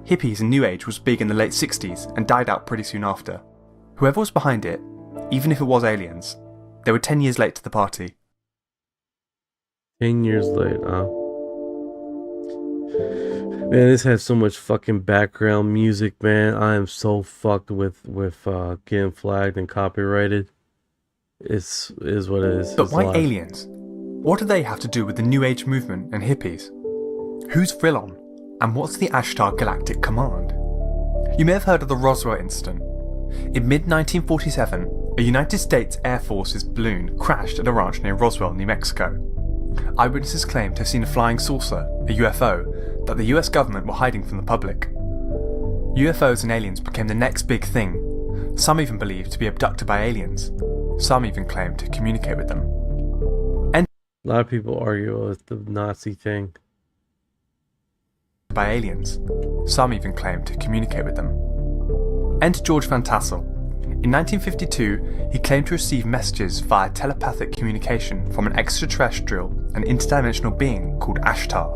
Hippies and New Age was big in the late 60s and died out pretty soon after. Whoever was behind it, even if it was aliens, they were 10 years late to the party. 10 years late, huh? Man, this has so much fucking background music, man. I am so fucked with getting flagged and copyrighted. Is what it is. But why aliens? What do they have to do with the New Age movement and hippies? Who's Vrillon? And what's the Ashtar Galactic Command? You may have heard of the Roswell incident. In mid-1947, a United States Air Force's balloon crashed at a ranch near Roswell, New Mexico. Eyewitnesses claimed to have seen a flying saucer, a UFO, that the US government were hiding from the public. UFOs and aliens became the next big thing. Some even believed to be abducted by aliens. Some even claimed to communicate with them. A lot of people argue with the Nazi thing. By aliens. Some even claimed to communicate with them. Enter George Van Tassel. In 1952, he claimed to receive messages via telepathic communication from an extraterrestrial and interdimensional being called Ashtar.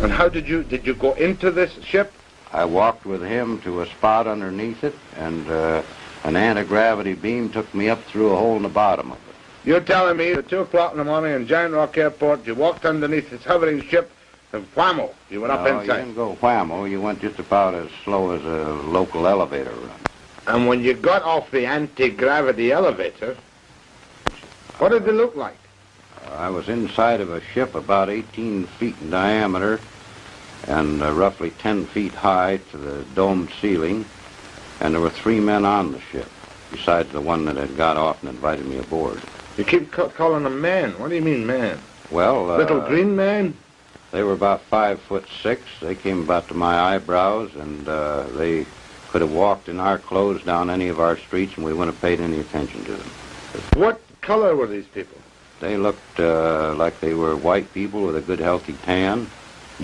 And how did you go into this ship? I walked with him to a spot underneath it, and an anti-gravity beam took me up through a hole in the bottom of it. You're telling me at 2 o'clock in the morning in Giant Rock Airport, you walked underneath this hovering ship, and whammo, you went up No, inside. you didn't go whammo. You went just about as slow as a local elevator run. And when you got off the anti-gravity elevator, what did it look like? I was inside of a ship about 18 feet in diameter and roughly 10 feet high to the domed ceiling, and there were 3 men on the ship, besides the one that had got off and invited me aboard. You keep calling them man. What do you mean man? Well, Little green man? They were about 5'6". They came about to my eyebrows, and they could have walked in our clothes down any of our streets, and we wouldn't have paid any attention to them. What color were these people? They looked like they were white people with a good, healthy tan.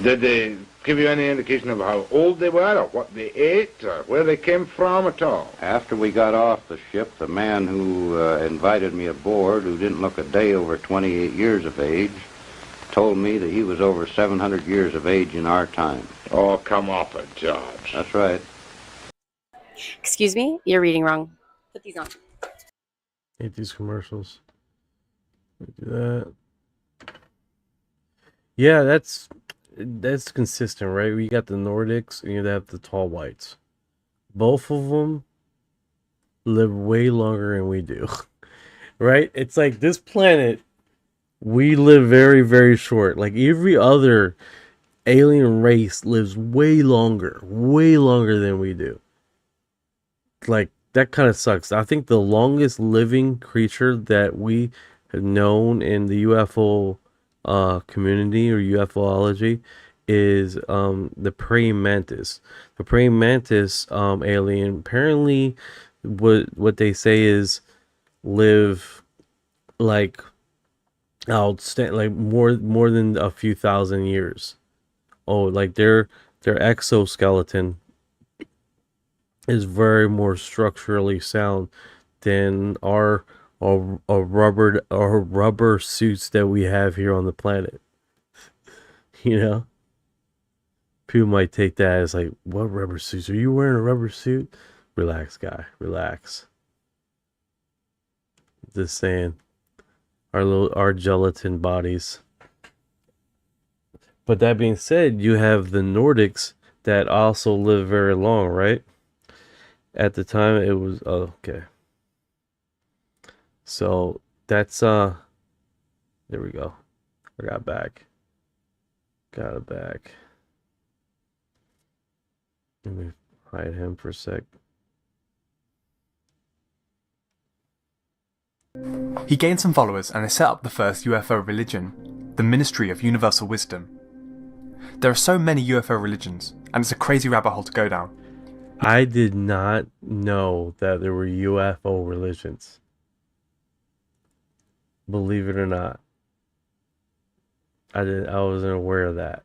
Did they give you any indication of how old they were, or what they ate, or where they came from at all? After we got off the ship, the man who invited me aboard, who didn't look a day over 28 years of age, told me that he was over 700 years of age in our time. Oh, come off it, George. That's right. Excuse me? You're reading wrong. Put these on. Hate these commercials. Do that. Yeah, that's consistent, right? We got the Nordics and you have the tall whites. Both of them live way longer than we do. Right? It's like this planet, we live very, very short. Like every other alien race lives way longer than we do. Like that kind of sucks. I think the longest living creature that we have known in the UFO community or UFOlogy is the praying mantis. The praying mantis alien apparently what they say is live like like more than a few thousand years. Oh, like their exoskeleton is very more structurally sound than our rubber suits that we have here on the planet. You know, people might take that as like, what rubber suits? Are you wearing a rubber suit? Relax, guy, relax. Just saying, our gelatin bodies. But that being said, you have the Nordics that also live very long, right? At the time, it was okay. So that's there we go. I got back. Got it back. Let me hide him for a sec. He gained some followers and they set up the first UFO religion, the Ministry of Universal Wisdom. There are so many UFO religions, and it's a crazy rabbit hole to go down. I did not know that there were UFO religions. Believe it or not. I wasn't aware of that.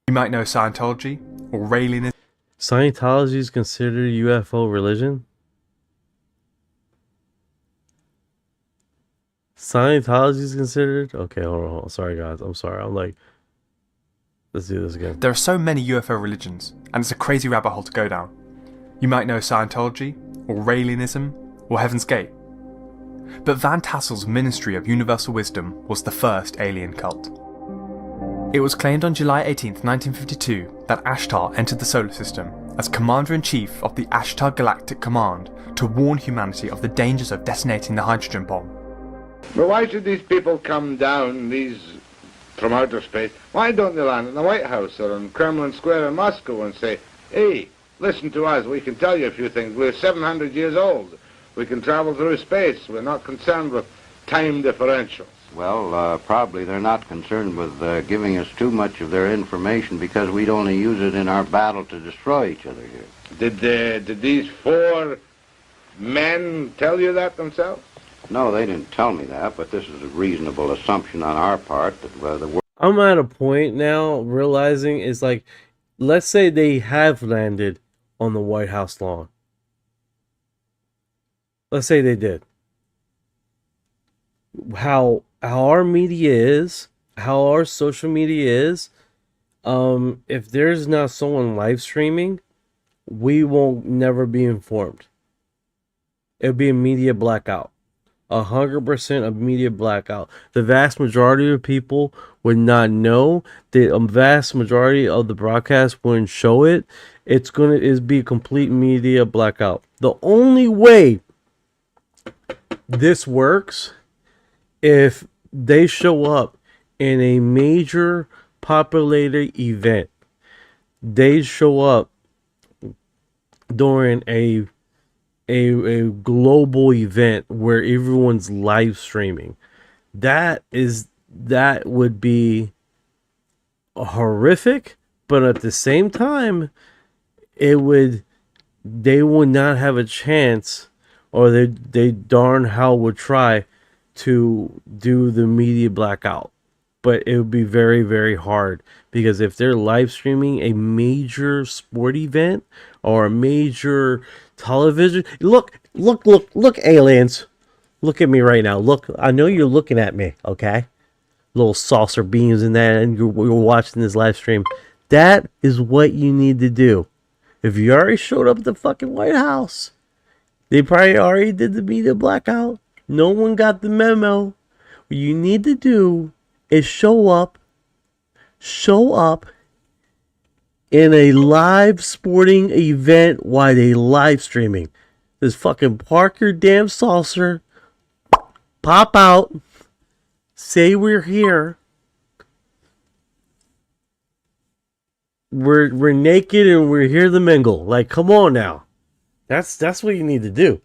You might know Scientology or Raelianism. Scientology is considered UFO religion? Scientology is considered? Okay, hold on. Sorry, guys. I'm sorry. I'm like, let's do this again. There are so many UFO religions, and it's a crazy rabbit hole to go down. You might know Scientology or Raelianism or Heaven's Gate. But Van Tassel's Ministry of Universal Wisdom was the first alien cult. It was claimed on July 18, 1952 that Ashtar entered the solar system as Commander-in-Chief of the Ashtar Galactic Command to warn humanity of the dangers of detonating the hydrogen bomb. But why should these people come down, from outer space? Why don't they land in the White House or in Kremlin Square in Moscow and say, hey, listen to us, we can tell you a few things. We're 700 years old. We can travel through space. We're not concerned with time differentials. Well, probably they're not concerned with giving us too much of their information because we'd only use it in our battle to destroy each other here. Did these 4 men tell you that themselves? No, they didn't tell me that, but this is a reasonable assumption on our part that the world... I'm at a point now realizing it's like let's say they have landed on the White House lawn. Let's say they did. How our media is, how our social media is, if there's not someone live streaming, we won't never be informed. It'll be a media blackout. 100% of media blackout. The vast majority of people would not know. The vast majority of the broadcast wouldn't show it. It's gonna be a complete media blackout. The only way this works, if they show up in a major populated event, they show up during a global event where everyone's live streaming. That would be horrific, but at the same time, they would not have a chance, or they darn how would try to do the media blackout. But it would be very, very hard, because if they're live streaming a major sport event or a major television, look, aliens, look at me right now. Look, I know you're looking at me, okay? Little saucer beams in that, and you're watching this live stream. That is what you need to do. If you already showed up at the fucking White House, they probably already did the media blackout. No one got the memo. What you need to do is show up in a live sporting event while they live streaming. Just fucking park your damn saucer, pop out, say we're here. We're naked and we're here to mingle. Like, come on now. That's what you need to do.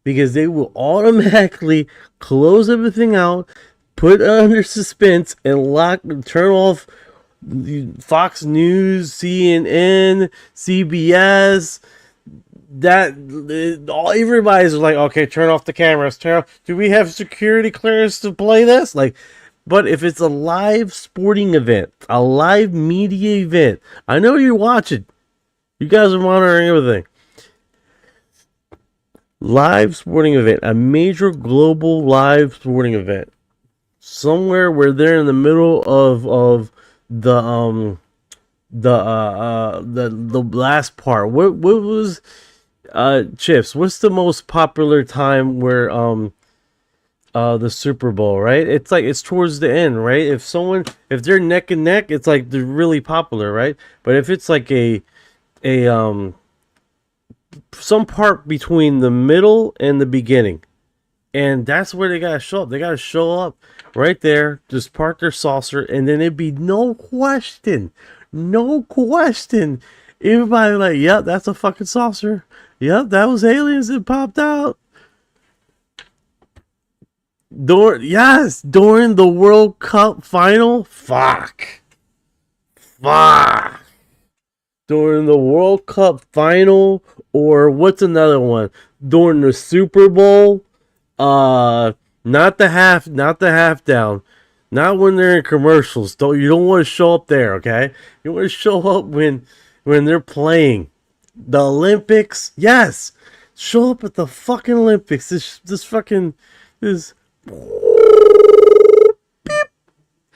Because they will automatically close everything out, put it under suspense, and turn off Fox News, CNN, CBS. Everybody's like, okay, turn off the cameras. Do we have security clearance to play this? Like, but if it's a live sporting event, a live media event, I know you're watching. You guys are monitoring everything. Live sporting event, a major global live sporting event, somewhere where they're in the middle of the last part. What was Chips? What's the most popular time where the Super Bowl, right? It's towards the end, right? If they're neck and neck, it's like they're really popular, right? But if it's like some part between the middle and the beginning, and that's where they gotta show up. They gotta show up right there, just park their saucer, and then it'd be no question. Everybody like, yep, that's a fucking saucer. Yep, that was aliens that popped out. During the World Cup final. Fuck. During the World Cup final, or what's another one? During the Super Bowl. Not the half down. Not when they're in commercials. You don't want to show up there, okay? You want to show up when they're playing. The Olympics, yes. Show up at the fucking Olympics. This fucking beep.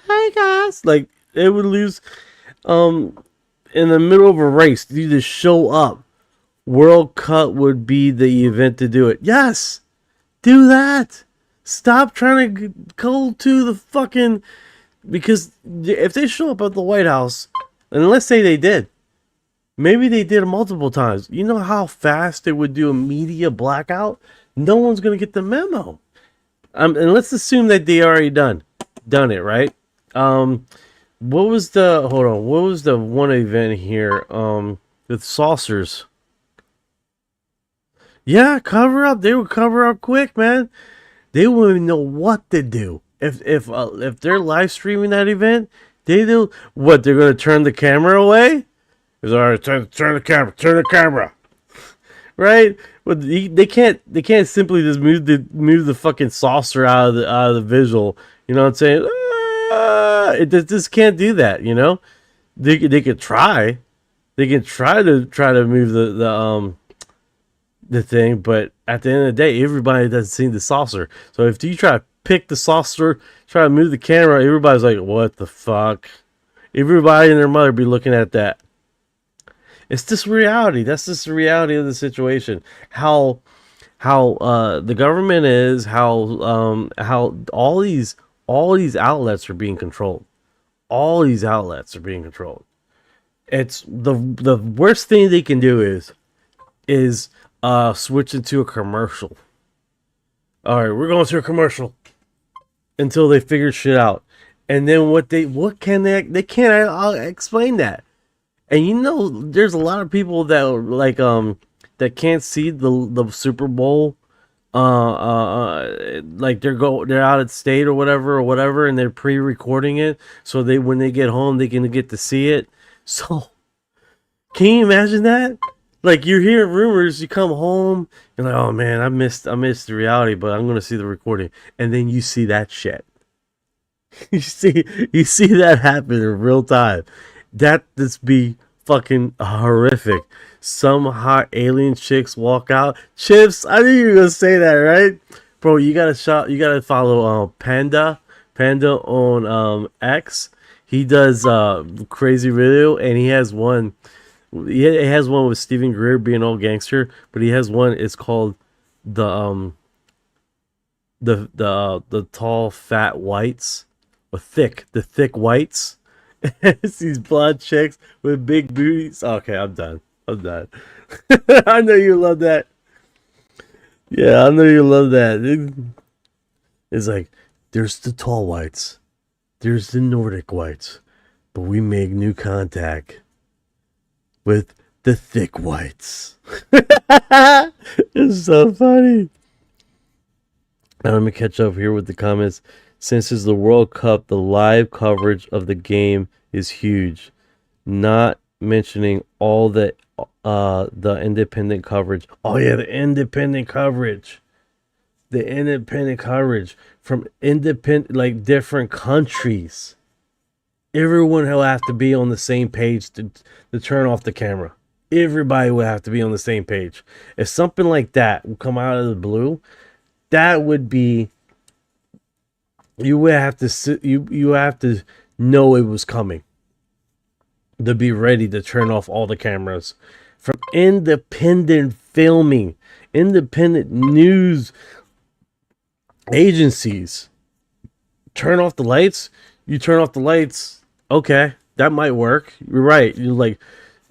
Hey guys, like it would lose. In the middle of a race, you just show up. World Cup would be the event to do it. Yes, do that. Stop trying to go to the fucking, because if they show up at the White House, and let's say they did, maybe they did it multiple times. You know how fast they would do a media blackout? No one's gonna get the memo. And let's assume that they already done it, right? What was the one event here? With saucers. Yeah, cover up. They would cover up quick, man. They wouldn't even know what to do. If they're live streaming that event, they do what? They're gonna turn the camera away? It's all right, turn the camera. Right? But they can't simply just move the fucking saucer out of the visual. You know what I'm saying? It just can't do that, you know? They could try, They can try to move the thing, but at the end of the day, everybody doesn't see the saucer. So if you try to pick the saucer, try to move the camera, everybody's like, "What the fuck?" Everybody and their mother be looking at that. It's just reality. That's just the reality of the situation. How the government is, how all these outlets are being controlled. All these outlets are being controlled. It's the worst thing they can do is switch into a commercial. All right, we're going to a commercial until they figure shit out. And then what can they can't explain that. And you know, there's a lot of people that like that can't see the Super Bowl, like they're out at state or whatever, and they're pre-recording it so when they get home they can get to see it. So can you imagine that? Like you're hearing rumors, you come home, you're like, oh man, I missed the reality, but I'm gonna see the recording, and then you see that shit. you see that happen in real time. That just be fucking horrific. Some hot alien chicks walk out. Chips, I knew you were gonna say that, right? Bro, you gotta follow Panda on X. He does crazy video, and he has one with Steven Greer being all gangster, but he has one, it's called the tall fat whites, or the thick whites. It's these blonde chicks with big booties. Okay, I'm done. I know you love that. Yeah, I know you love that. It's like, there's the tall whites, there's the Nordic whites, but we make new contact with the thick whites. It's so funny. Now let me catch up here with the comments. Since it's the World Cup, the live coverage of the game is huge. Not mentioning all the independent coverage. Oh yeah, the independent coverage. The independent coverage from different countries. Everyone will have to be on the same page to turn off the camera. Everybody will have to be on the same page. If something like that would come out of the blue, that would be, you would have to you have to know it was coming to be ready to turn off all the cameras. From independent filming, independent news agencies, turn off the lights. You turn off the lights. Okay, that might work. You're right. You like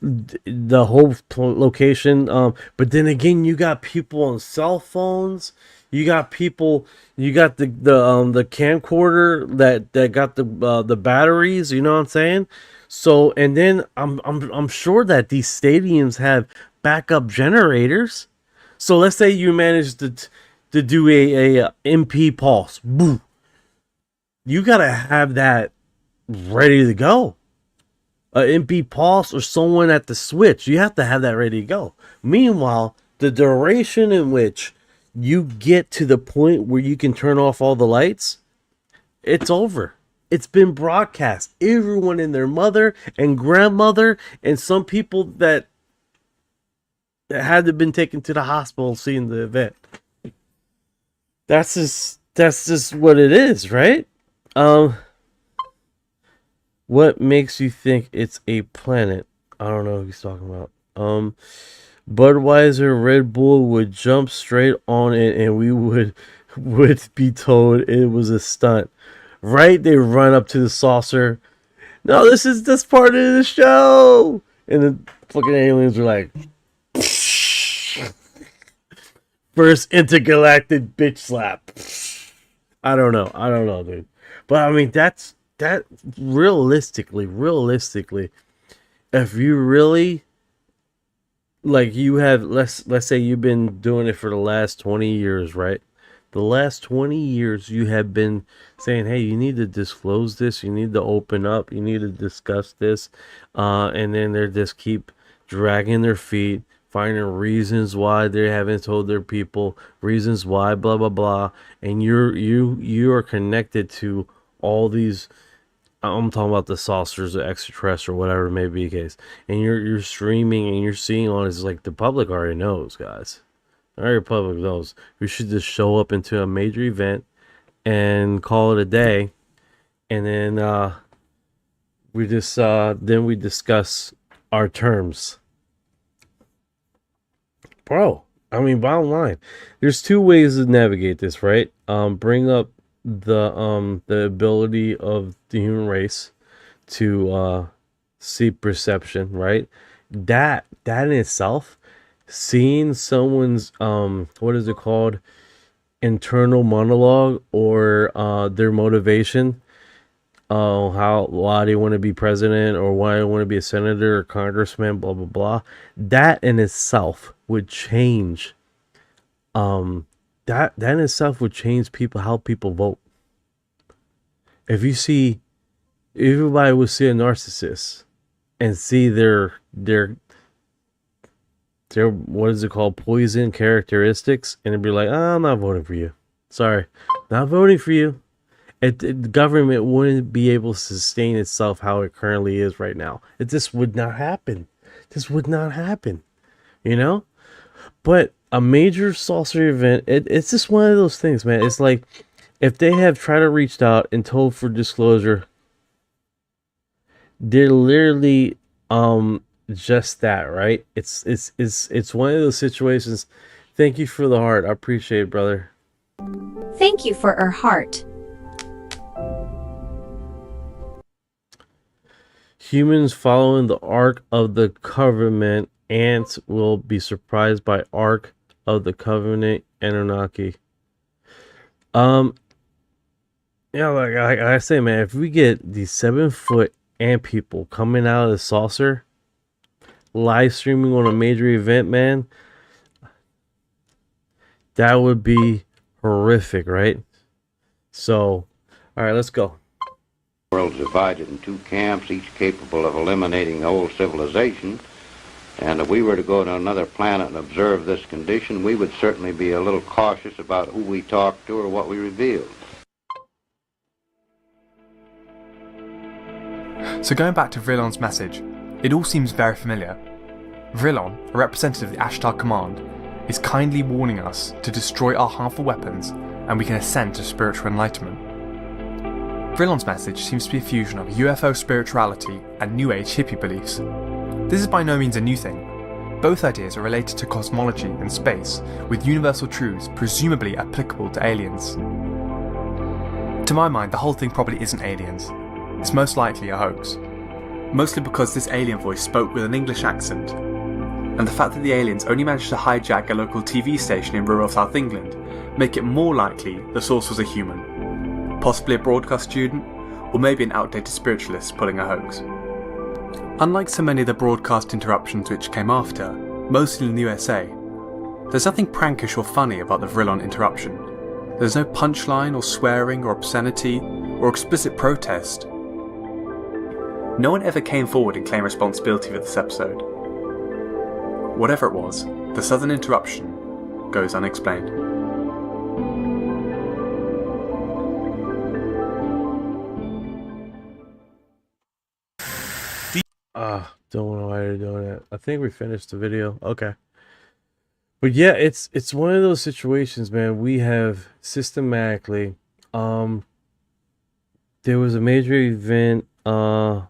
the whole location. But then again, you got people on cell phones. You got people. You got the camcorder that got the batteries. You know what I'm saying? So, and then I'm sure that these stadiums have backup generators. So let's say you managed to do a MP pulse. Boom. You gotta have that ready to go. A MP pulse or someone at the switch. You have to have that ready to go. Meanwhile, the duration in which you get to the point where you can turn off all the lights, it's over. It's been broadcast. Everyone and their mother and grandmother and some people that had to been taken to the hospital seeing the event. That's just what it is, right? What makes you think it's a planet? I don't know what he's talking about. Budweiser, Red Bull would jump straight on it, and we would be told it was a stunt. Right? They run up to the saucer. No, this part of the show. And the fucking aliens are like, first intergalactic bitch slap. I don't know, dude. But I mean, that realistically, if you really, like, you have, let's say you've been doing it for the last 20 years, right? The last 20 years you have been saying, hey, you need to disclose this, you need to open up, you need to discuss this, and then they just keep dragging their feet, finding reasons why they haven't told their people, reasons why, blah blah blah, and you are connected to all these I'm talking about the saucers, the extraterrestrial, whatever it may be the case. And you're streaming and you're seeing all this, like the public already knows, guys. Already public knows. We should just show up into a major event and call it a day, and then we just then we discuss our terms. Bro, I mean, bottom line, there's two ways to navigate this, right? Bring up the ability of the human race to see perception, right? That in itself, seeing someone's what is it called, internal monologue, or their motivation, why they want to be president, or why they want to be a senator or congressman, blah blah blah. That in itself would change. That in itself would change how people vote. If you see, everybody would see a narcissist and see their what is it called, poison characteristics, and it'd be like, oh, I'm not voting for you. Sorry, not voting for you. The government wouldn't be able to sustain itself how it currently is right now. It just would not happen. This would not happen, you know? But a major saucer event, it's just one of those things, man. It's like, if they have tried to reach out and told for disclosure, they're literally just that, right? It's one of those situations. Thank you for the heart. I appreciate it, brother. Thank you for our heart. Humans following the Ark of the Covenant. Ants will be surprised by Ark of the Covenant Anunnaki. Yeah, like I say, man, if we get these 7-foot ant people coming out of the saucer, live streaming on a major event, man, that would be horrific, right? So, all right, let's go. The world's divided in two camps, each capable of eliminating the whole civilization. And if we were to go to another planet and observe this condition, we would certainly be a little cautious about who we talk to or what we reveal. So going back to Vrillon's message, it all seems very familiar. Vrillon, a representative of the Ashtar Command, is kindly warning us to destroy our harmful weapons and we can ascend to spiritual enlightenment. Vrillon's message seems to be a fusion of UFO spirituality and New Age hippie beliefs. This is by no means a new thing. Both ideas are related to cosmology and space, with universal truths presumably applicable to aliens. To my mind, the whole thing probably isn't aliens. It's most likely a hoax. Mostly because this alien voice spoke with an English accent, and the fact that the aliens only managed to hijack a local TV station in rural South England make it more likely the source was a human, possibly a broadcast student, or maybe an outdated spiritualist pulling a hoax. Unlike so many of the broadcast interruptions which came after, mostly in the USA, there's nothing prankish or funny about the Vrillon interruption. There's no punchline or swearing or obscenity or explicit protest. No one ever came forward and claimed responsibility for this episode. Whatever it was, the sudden interruption goes unexplained. Don't know why you're doing it. I think we finished the video. Okay. But yeah, it's one of those situations, man. We have systematically, there was a major event, Montreal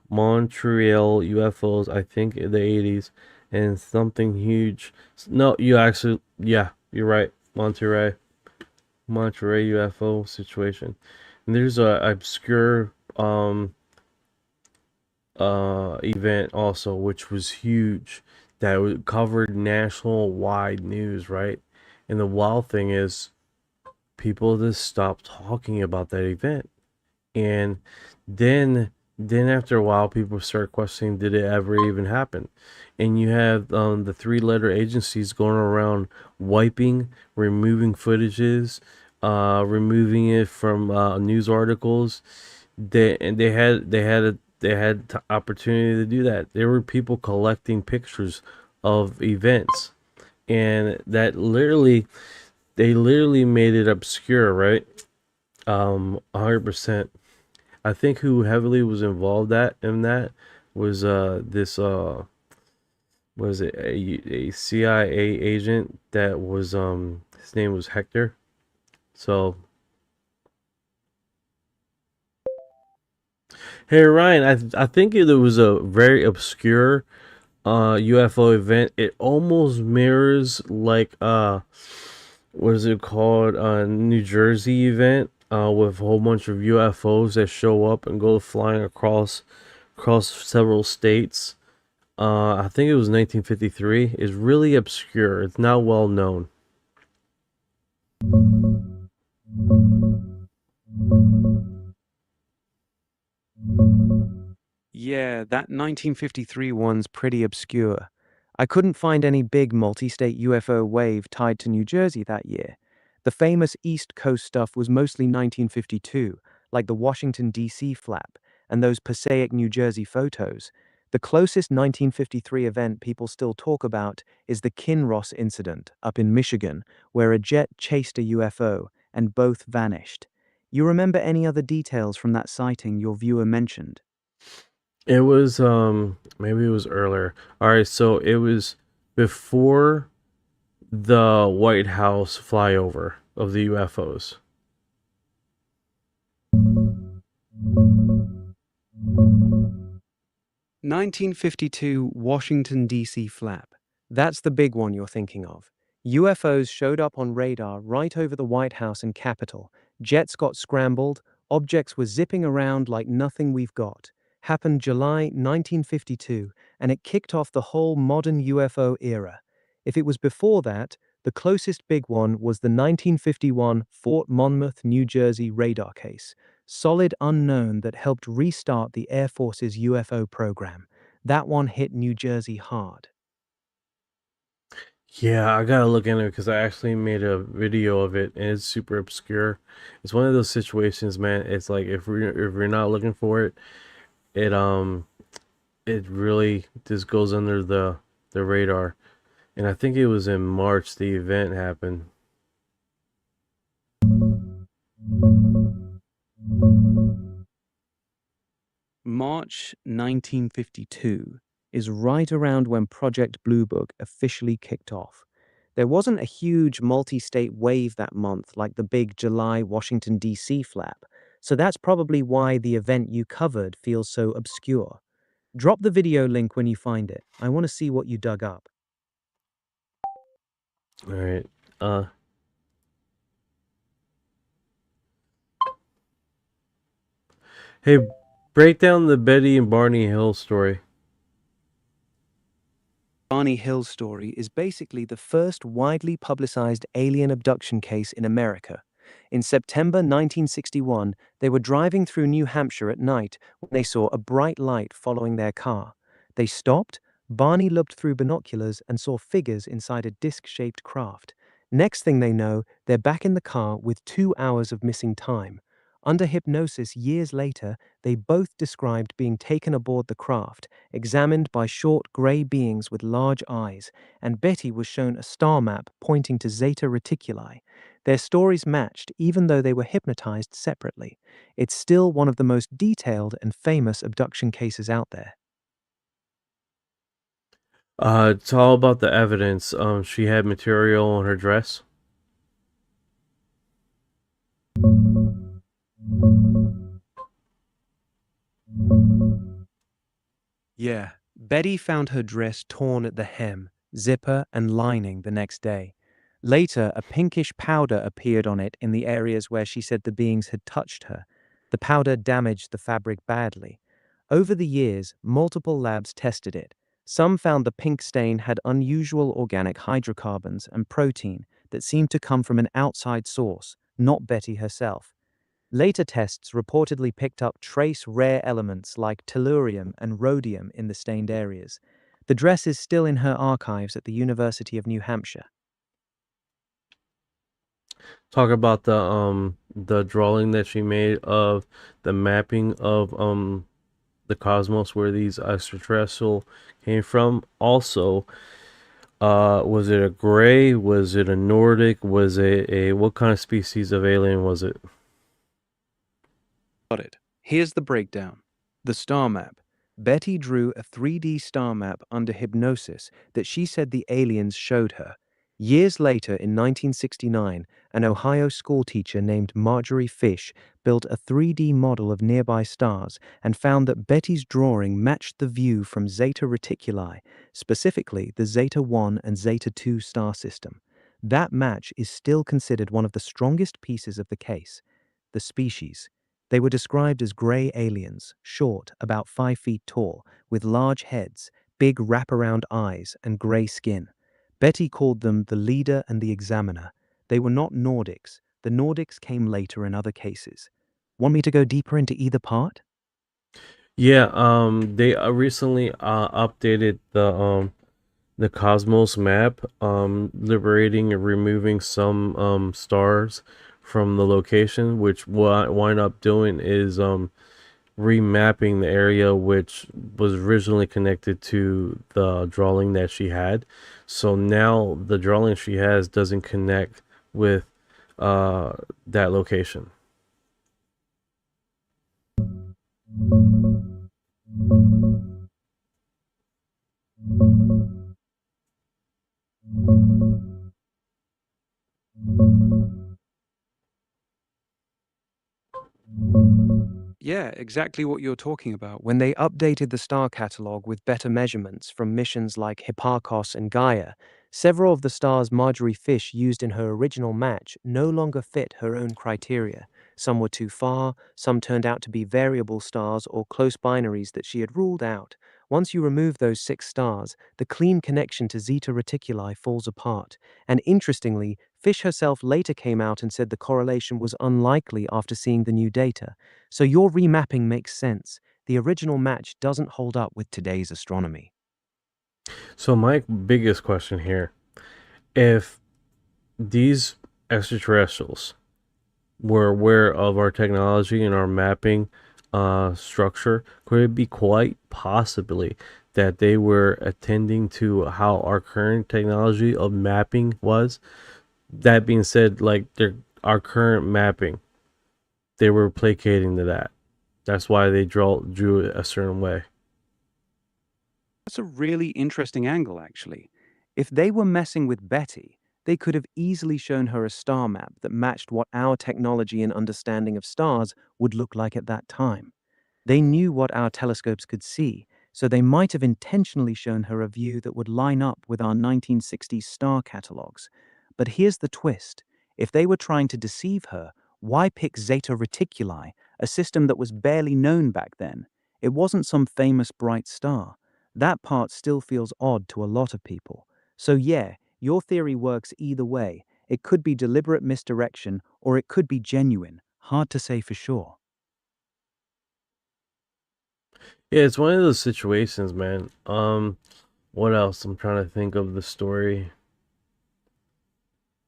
UFOs, I think in the 80s, and something huge. No, you're right. Monterey UFO situation. And there's a obscure event also, which was huge, that covered national wide news, right? And the wild thing is, people just stopped talking about that event, and then after a while, people start questioning, did it ever even happen? And you have the 3-letter agencies going around wiping, removing footages, removing it from news articles. They had opportunity to do that. There were people collecting pictures of events, and that they literally made it obscure, right? 100%. I think who heavily was involved in that was this was it a CIA agent that was his name was Hector. So hey Ryan, I think it was a very obscure UFO event. It almost mirrors like what is it called, New Jersey event with a whole bunch of UFOs that show up and go flying across several states. I think it was 1953. It's really obscure. It's not well known. Yeah, that 1953 one's pretty obscure. I couldn't find any big multi-state UFO wave tied to New Jersey that year. The famous East Coast stuff was mostly 1952, like the Washington, D.C. flap and those Passaic, New Jersey photos. The closest 1953 event people still talk about is the Kinross incident up in Michigan, where a jet chased a UFO and both vanished. You remember any other details from that sighting your viewer mentioned? It was maybe it was earlier. All right, so it was before the White House flyover of the UFOs. 1952 Washington, D.C. flap. That's the big one you're thinking of. UFOs showed up on radar right over the White House and Capitol. Jets got scrambled. Objects were zipping around like nothing we've got. Happened July 1952, and it kicked off the whole modern UFO era. If it was before that, the closest big one was the 1951 Fort Monmouth, New Jersey radar case. Solid unknown that helped restart the Air Force's UFO program. That one hit New Jersey hard. Yeah, I gotta look into it because I actually made a video of it and it's super obscure. It's one of those situations, man. It's like if we're not looking for it, it it really just goes under the radar. And I think it was in March the event happened. March 1952 is right around when Project Blue Book officially kicked off. There wasn't a huge multi-state wave that month like the big July Washington, D.C. flap, so that's probably why the event you covered feels so obscure. Drop the video link when you find it. I want to see what you dug up. All right. Hey, break down the Betty and Barney Hill story. Barney Hill's story is basically the first widely publicized alien abduction case in America. In September 1961, they were driving through New Hampshire at night when they saw a bright light following their car. They stopped. Barney looked through binoculars and saw figures inside a disc-shaped craft. Next thing they know, they're back in the car with 2 hours of missing time. Under hypnosis years later, they both described being taken aboard the craft, examined by short grey beings with large eyes, and Betty was shown a star map pointing to Zeta Reticuli. Their stories matched even though they were hypnotized separately. It's still one of the most detailed and famous abduction cases out there. It's all about the evidence. She had material on her dress. Yeah, Betty found her dress torn at the hem, zipper, and lining the next day. Later, a pinkish powder appeared on it in the areas where she said the beings had touched her. The powder damaged the fabric badly. Over the years, multiple labs tested it. Some found the pink stain had unusual organic hydrocarbons and protein that seemed to come from an outside source, not Betty herself. Later tests reportedly picked up trace rare elements like tellurium and rhodium in the stained areas. The dress is still in her archives at the University of New Hampshire. Talk about the drawing that she made of the mapping of the cosmos where these extraterrestrial came from. Also, was it a gray? Was it a Nordic? Was it a what kind of species of alien was it? Got it. Here's the breakdown. The star map. Betty drew a 3D star map under hypnosis that she said the aliens showed her. Years later, in 1969, an Ohio schoolteacher named Marjorie Fish built a 3D model of nearby stars and found that Betty's drawing matched the view from Zeta Reticuli, specifically the Zeta 1 and Zeta 2 star system. That match is still considered one of the strongest pieces of the case. The species. They were described as gray aliens, short, about 5 feet tall, with large heads, big wraparound eyes, and gray skin. Betty called them the leader and the examiner. They were not Nordics. The Nordics came later in other cases. Want me to go deeper into either part? Yeah, they recently updated the Cosmos map, liberating and removing some stars from the location, which what I wind up doing is remapping the area which was originally connected to the drawing that she had. So now the drawing she has doesn't connect with that location. Yeah, exactly what you're talking about. When they updated the star catalog with better measurements from missions like Hipparcos and Gaia, several of the stars Marjorie Fish used in her original match no longer fit her own criteria. Some were too far, some turned out to be variable stars or close binaries that she had ruled out. Once you remove those 6 stars, the clean connection to Zeta Reticuli falls apart. And interestingly, Fish herself later came out and said the correlation was unlikely after seeing the new data. So your remapping makes sense. The original match doesn't hold up with today's astronomy. So my biggest question here, if these extraterrestrials were aware of our technology and our mapping structure, could it be quite possibly that they were attending to how our current technology of mapping was? That being said, like our current mapping, they were placating to that. That's why they drew it a certain way. That's a really interesting angle, actually. If they were messing with Betty, they could have easily shown her a star map that matched what our technology and understanding of stars would look like at that time. They knew what our telescopes could see, so they might have intentionally shown her a view that would line up with our 1960s star catalogs. But here's the twist. If they were trying to deceive her, why pick Zeta Reticuli, a system that was barely known back then? It wasn't some famous bright star. That part still feels odd to a lot of people. So yeah, your theory works either way. It could be deliberate misdirection, or it could be genuine. Hard to say for sure. Yeah, it's one of those situations, man. What else? I'm trying to think of the story.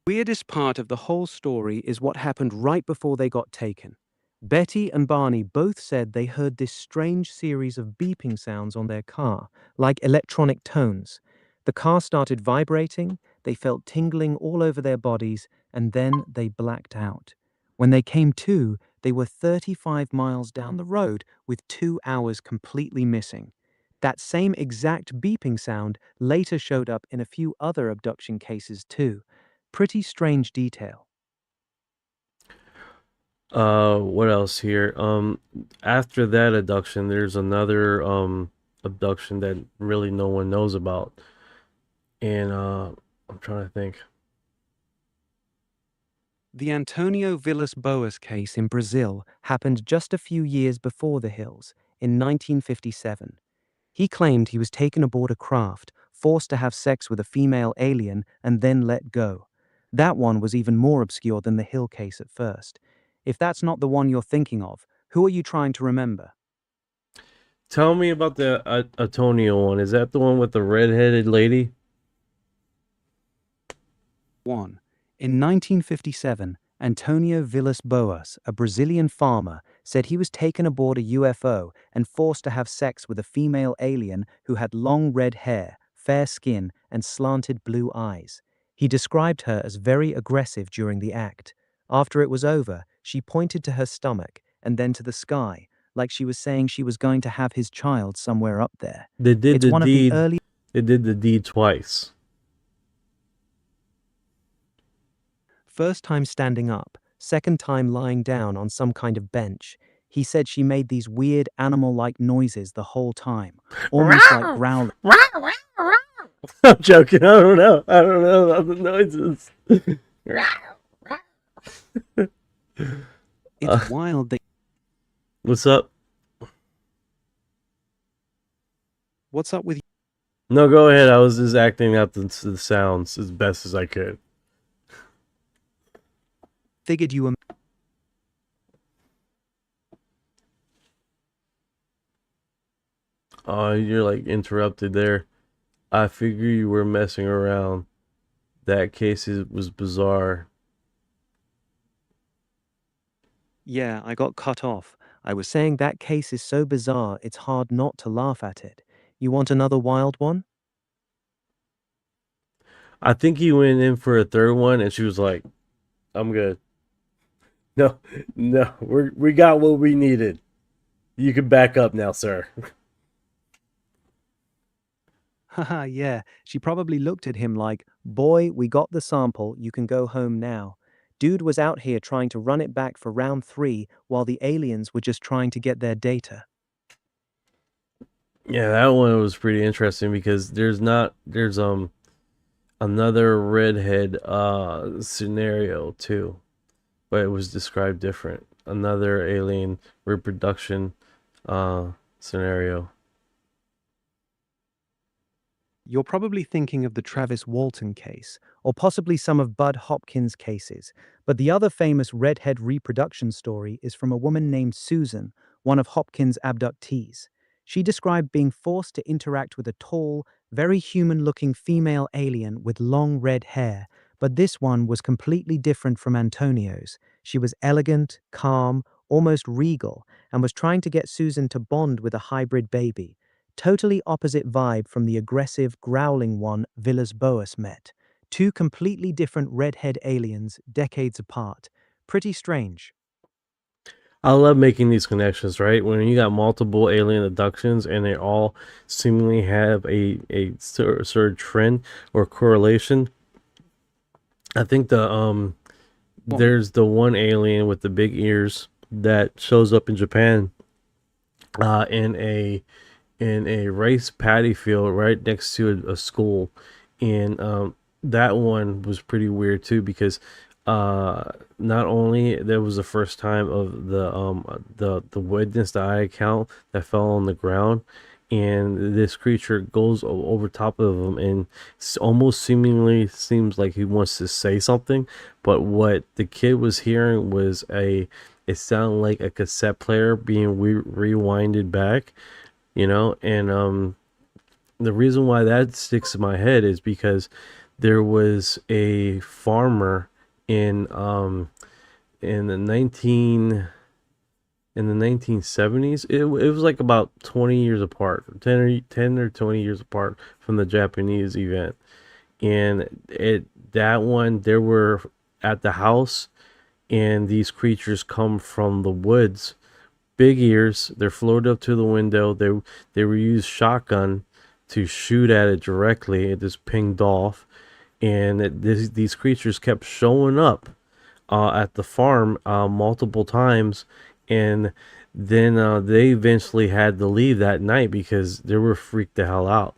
Weirdest part of the whole story is what happened right before they got taken. Betty and Barney both said they heard this strange series of beeping sounds on their car, like electronic tones. The car started vibrating, they felt tingling all over their bodies, and then they blacked out. When they came to, they were 35 miles down the road with 2 hours completely missing. That same exact beeping sound later showed up in a few other abduction cases too. Pretty strange detail. What else here? After that abduction, there's another abduction that really no one knows about. And I'm trying to think. The Antonio Villas Boas case in Brazil happened just a few years before the Hills, in 1957. He claimed he was taken aboard a craft, forced to have sex with a female alien, and then let go. That one was even more obscure than the Hill case at first. If that's not the one you're thinking of, who are you trying to remember? Tell me about the Antonio one. Is that the one with the red-headed lady? One. In 1957, Antonio Villas Boas, a Brazilian farmer, said he was taken aboard a UFO and forced to have sex with a female alien who had long red hair, fair skin, and slanted blue eyes. He described her as very aggressive during the act. After it was over, she pointed to her stomach and then to the sky, like she was saying she was going to have his child somewhere up there. They did It's the one of the deed. early They did the deed twice. First time standing up, second time lying down on some kind of bench. He said she made these weird animal-like noises the whole time, almost like growling. I'm joking. I don't know. I don't know about the noises. It's wild that. What's up? What's up with you? No, go ahead. I was just acting out the sounds as best as I could. Figured you were. Oh, you're like interrupted there. I figure you were messing around. That case was bizarre. Yeah, I got cut off. I was saying that case is so bizarre, it's hard not to laugh at it. You want another wild one? I think he went in for a third one, and she was like, "I'm good." No, no, we got what we needed. You can back up now, sir. Haha, yeah. She probably looked at him like, boy, we got the sample, you can go home now. Dude was out here trying to run it back for round 3 while the aliens were just trying to get their data. Yeah, that one was pretty interesting because there's another redhead scenario too, but it was described different. Another alien reproduction scenario. You're probably thinking of the Travis Walton case, or possibly some of Bud Hopkins' cases, but the other famous redhead reproduction story is from a woman named Susan, one of Hopkins' abductees. She described being forced to interact with a tall, very human-looking female alien with long red hair, but this one was completely different from Antonio's. She was elegant, calm, almost regal, and was trying to get Susan to bond with a hybrid baby. Totally opposite vibe from the aggressive, growling one Villas-Boas met. Two completely different redhead aliens, decades apart. Pretty strange. I love making these connections, right? When you got multiple alien abductions and they all seemingly have a sort of trend or correlation. I think there's the one alien with the big ears that shows up in Japan in a rice paddy field right next to a school, and that one was pretty weird too because not only there was the first time of the witness eye account that fell on the ground, and this creature goes over top of him and almost seemingly seems like he wants to say something, but what the kid was hearing was it sounded like a cassette player being rewinded back, you know. And the reason why that sticks in my head is because there was a farmer in the 1970s. It was like about 20 years apart, 10 or 20 years apart from the Japanese event. And that one, they were at the house, and these creatures come from the woods, big ears. They're floated up to the window. They were used shotgun to shoot at it directly. It just pinged off, and these creatures kept showing up at the farm multiple times, and then they eventually had to leave that night because they were freaked the hell out.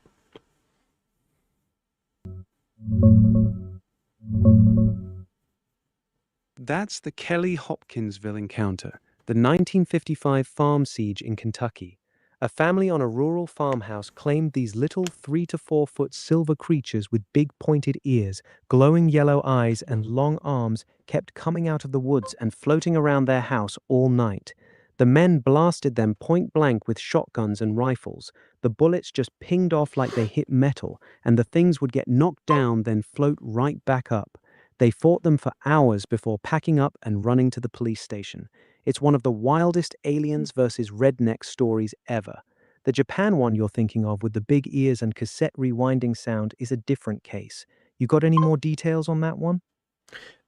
That's the Kelly Hopkinsville encounter, the 1955 farm siege in Kentucky. A family on a rural farmhouse claimed these little 3 to 4 foot silver creatures with big pointed ears, glowing yellow eyes, and long arms kept coming out of the woods and floating around their house all night. The men blasted them point blank with shotguns and rifles. The bullets just pinged off like they hit metal, and the things would get knocked down, then float right back up. They fought them for hours before packing up and running to the police station. It's one of the wildest aliens versus redneck stories ever. The Japan one you're thinking of with the big ears and cassette rewinding sound is a different case. You got any more details on that one?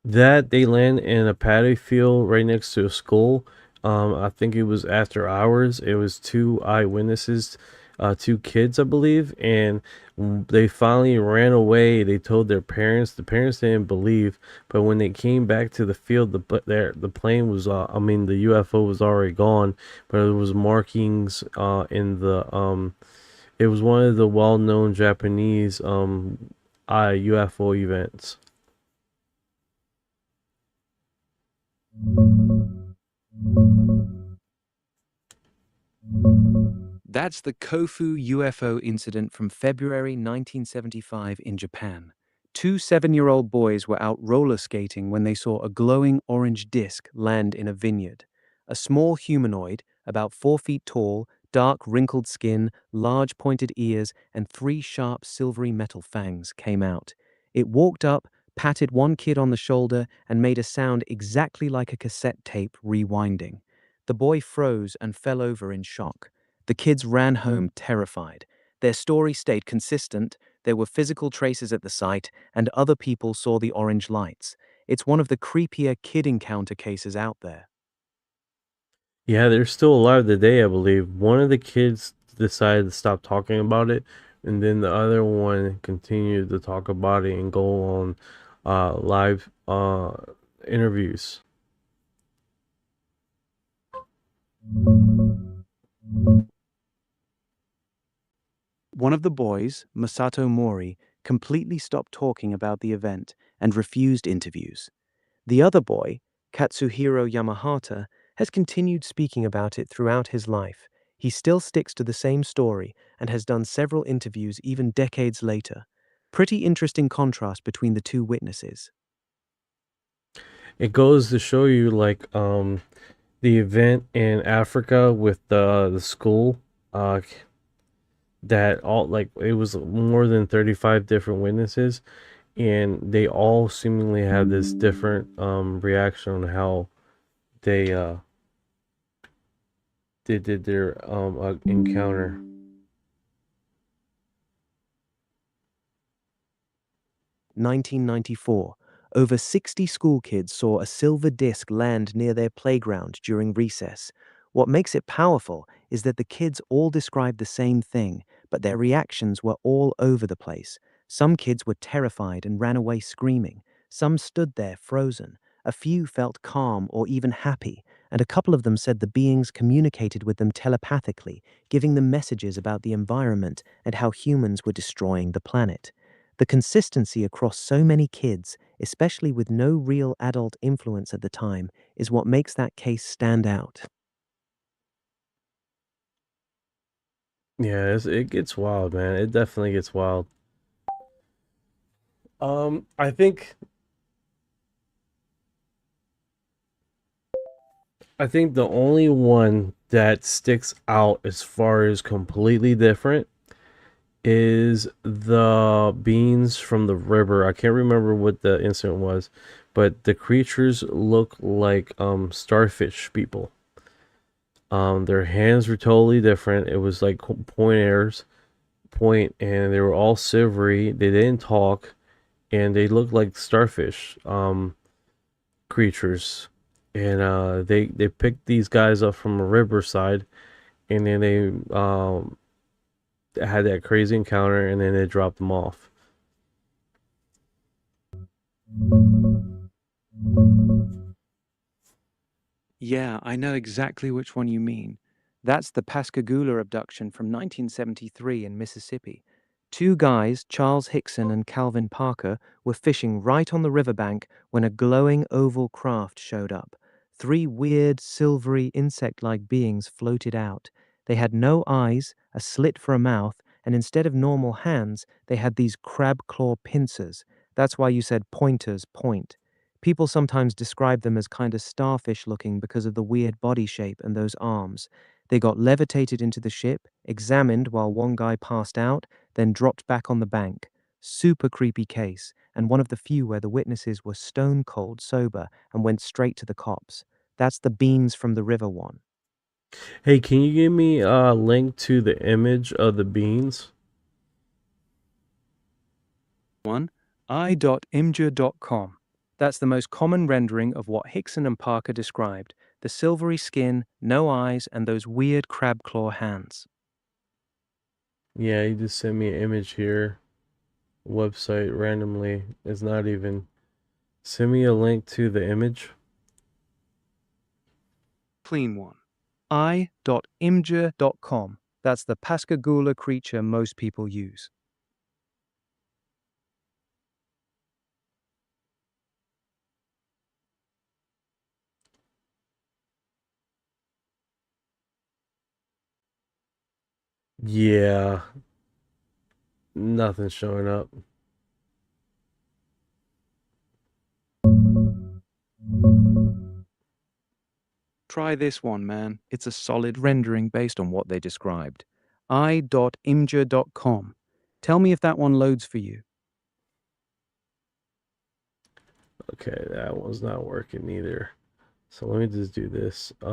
That they land in a paddy field right next to a school. I think it was after hours. It was two eyewitnesses, two kids, I believe, and they finally ran away. They told their parents. The parents didn't believe, but when they came back to the field, the plane was, I mean, the UFO was already gone, but there was markings in the It was one of the well-known Japanese UFO events. That's the Kofu UFO incident from February 1975 in Japan. Two 7-year-old boys were out roller skating when they saw a glowing orange disc land in a vineyard. A small humanoid, about 4 feet tall, dark wrinkled skin, large pointed ears, and 3 sharp silvery metal fangs came out. It walked up, patted one kid on the shoulder, and made a sound exactly like a cassette tape rewinding. The boy froze and fell over in shock. The kids ran home terrified. Their story stayed consistent. There were physical traces at the site, and other people saw the orange lights. It's one of the creepier kid encounter cases out there. Yeah, they're still alive today, I believe. One of the kids decided to stop talking about it, and then the other one continued to talk about it and go on live interviews. One of the boys, Masato Mori, completely stopped talking about the event and refused interviews. The other boy, Katsuhiro Yamahata, has continued speaking about it throughout his life. He still sticks to the same story and has done several interviews even decades later. Pretty interesting contrast between the two witnesses. It goes to show you, like, the event in Africa with the school, that all, like, it was more than 35 different witnesses, and they all seemingly had this different reaction on how they did their encounter. 1994. Over 60 school kids saw a silver disc land near their playground during recess. What makes it powerful is that the kids all described the same thing, but their reactions were all over the place. Some kids were terrified and ran away screaming. Some stood there frozen. A few felt calm or even happy, and a couple of them said the beings communicated with them telepathically, giving them messages about the environment and how humans were destroying the planet. The consistency across so many kids, especially with no real adult influence at the time, is what makes that case stand out. Yeah, it gets wild, man. It definitely gets wild. I think the only one that sticks out as far as completely different is the beings from the river. I can't remember what the incident was, but the creatures look like starfish people. Their hands were totally different. It was like point, and they were all silvery. They didn't talk, and they looked like starfish creatures. And they picked these guys up from a riverside, and then they had that crazy encounter, and then they dropped them off. Yeah, I know exactly which one you mean. That's the Pascagoula abduction from 1973 in Mississippi. Two guys, Charles Hickson and Calvin Parker, were fishing right on the riverbank when a glowing oval craft showed up. 3 weird, silvery, insect-like beings floated out. They had no eyes, a slit for a mouth, and instead of normal hands, they had these crab claw pincers. That's why you said pointers point. People sometimes describe them as kind of starfish looking because of the weird body shape and those arms. They got levitated into the ship, examined while one guy passed out, then dropped back on the bank. Super creepy case, and one of the few where the witnesses were stone cold sober and went straight to the cops. That's the beans from the river one. Hey, can you give me a link to the image of the beans? One, i.imgur.com. That's the most common rendering of what Hickson and Parker described. The silvery skin, no eyes, and those weird crab claw hands. Yeah, he just sent me an image here. Website randomly. It's not even. Send me a link to the image. Clean one. I.imgur.com. That's the Pascagoula creature most people use. Yeah. Nothing's showing up. Try this one, man. It's a solid rendering based on what they described. I.imgur.com. Tell me if that one loads for you. Okay, that one's not working either. So let me just do this. It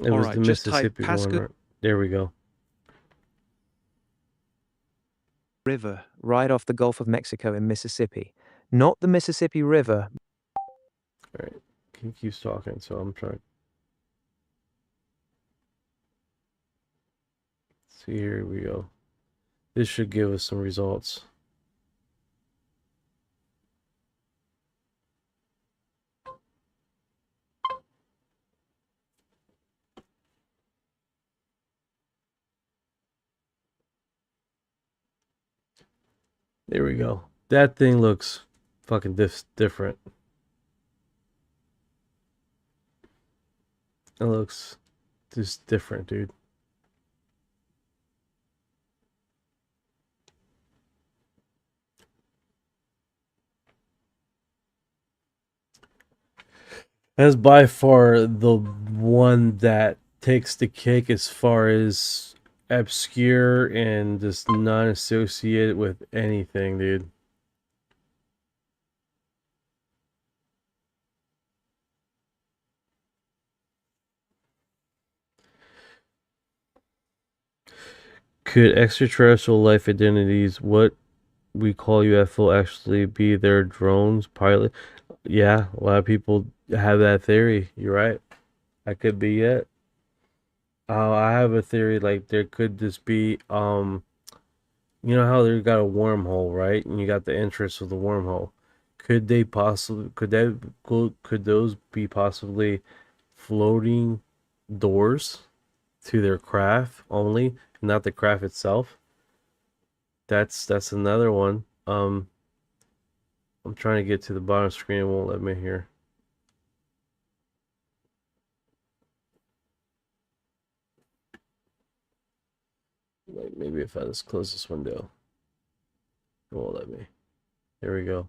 was Alright, the just type Mississippi one. Right? There we go. River right off the Gulf of Mexico in Mississippi. Not the Mississippi River. All right. He keeps talking, so I'm trying. See, here we go. This should give us some results. There we go. That thing looks fucking different. It looks just different, dude. That's by far the one that takes the cake as far as obscure and just not associated with anything, dude. Could extraterrestrial life identities, what we call UFO, actually be their drones pilot? Yeah, a lot of people have that theory. You're right. That could be it. I have a theory like there could just be you know how they got a wormhole, right? And you got the entrance of the wormhole. Could they possibly could those be possibly floating doors to their craft only, not the craft itself? That's another one. I'm trying to get to the bottom screen, it won't let me here. Like maybe if I just close this window, it won't let me. There we go.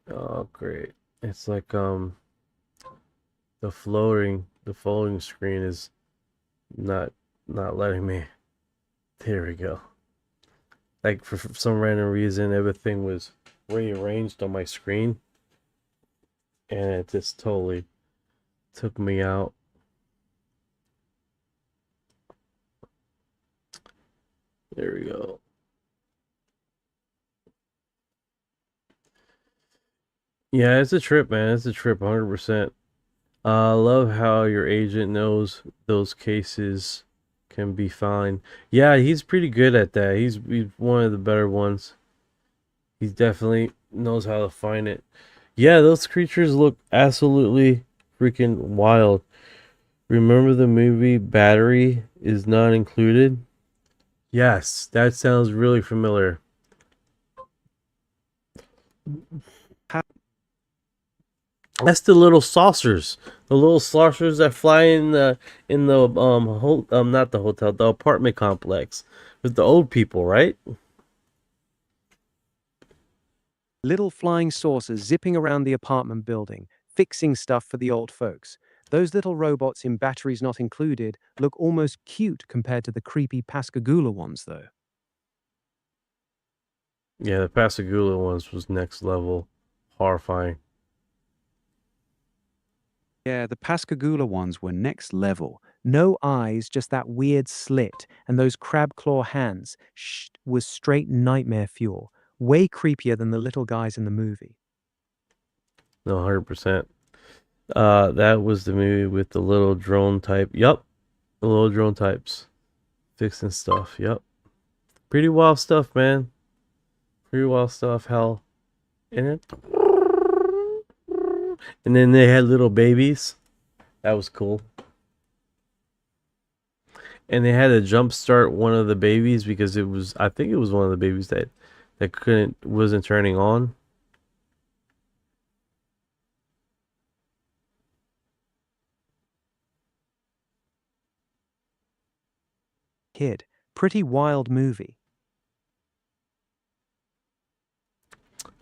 Oh great. It's like the floating screen is not letting me. There we go. Like for some random reason everything was rearranged on my screen and it just totally took me out. There we go. Yeah, it's a trip, man. It's a trip, 100%. I love how your agent knows those cases can be fine. Yeah, he's pretty good at that. He's one of the better ones. He definitely knows how to find it. Yeah, those creatures look absolutely freaking wild. Remember the movie Battery is Not Included? Yes, that sounds really familiar. That's the little saucers. The little saucers that fly in the not the hotel, the apartment complex with the old people, right? Little flying saucers zipping around the apartment building, fixing stuff for the old folks. Those little robots in Batteries Not Included look almost cute compared to the creepy Pascagoula ones, though. Yeah, the Pascagoula ones was next level horrifying. Yeah, the Pascagoula ones were next level. No eyes, just that weird slit, and those crab claw hands was straight nightmare fuel. way creepier than the little guys in the movie. No, 100%. That was the movie with the little drone type. Yup. The little drone types. Fixing stuff. Yup. Pretty wild stuff, man. Pretty wild stuff. Hell. And then they had little babies. That was cool. And they had to jumpstart one of the babies because it was, I think it was one of the babies that wasn't turning on. Kid. Pretty wild movie.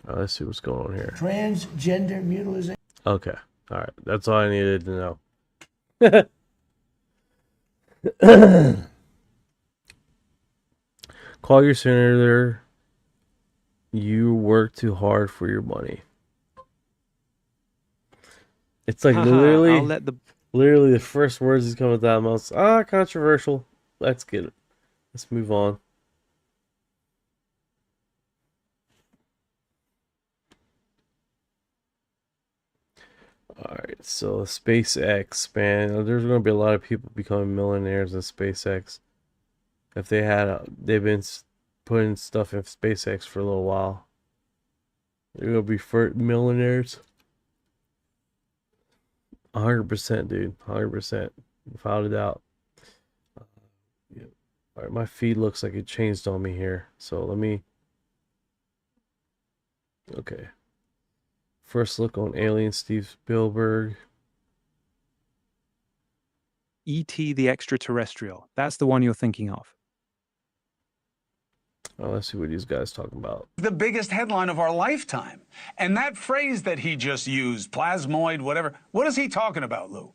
Let's see what's going on here. Transgender mutilation. Okay. All right. That's all I needed to know. Call your senator. You work too hard for your money. It's like literally the first words that come out of that mouth. Controversial. Let's get it. Let's move on. Alright, so SpaceX, man, there's going to be a lot of people becoming millionaires in SpaceX. If they had, they've been putting stuff in SpaceX for a little while. They're going to be millionaires. 100%, dude. 100%. Without a doubt. Yeah. Alright, my feed looks like it changed on me here. So let me... Okay. First look on Alien, Steve Spielberg. E.T. the Extraterrestrial. That's the one you're thinking of. Oh, let's see what these guys talking about. The biggest headline of our lifetime. And that phrase that he just used, plasmoid, whatever, what is he talking about, Lou?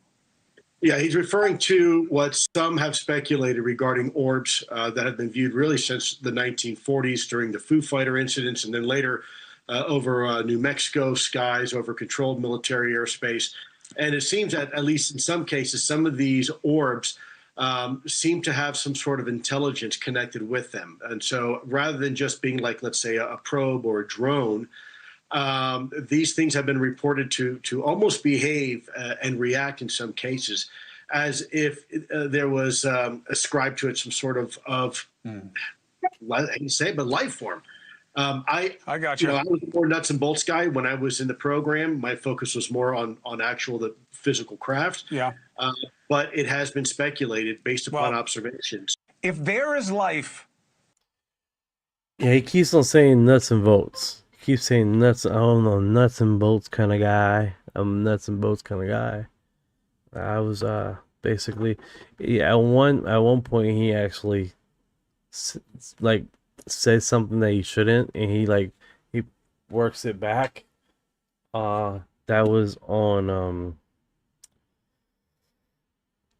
Yeah, he's referring to what some have speculated regarding orbs that have been viewed really since the 1940s during the Foo Fighter incidents, and then later over New Mexico skies, over controlled military airspace. And it seems that, at least in some cases, some of these orbs seem to have some sort of intelligence connected with them. And so rather than just being like, let's say, a probe or a drone, these things have been reported to almost behave and react in some cases as if there was ascribed to it some sort of I hate to say it, but life form. I got you. I was more nuts and bolts guy when I was in the program. My focus was more on actual the physical craft. Yeah. But it has been speculated based upon observations. If there is life. Yeah, he keeps on saying nuts and bolts. He keeps saying nuts. I'm a nuts and bolts kind of guy. I'm a nuts and bolts kind of guy. I was basically, yeah. At one point, he actually says something that he shouldn't, and he works it back. That was on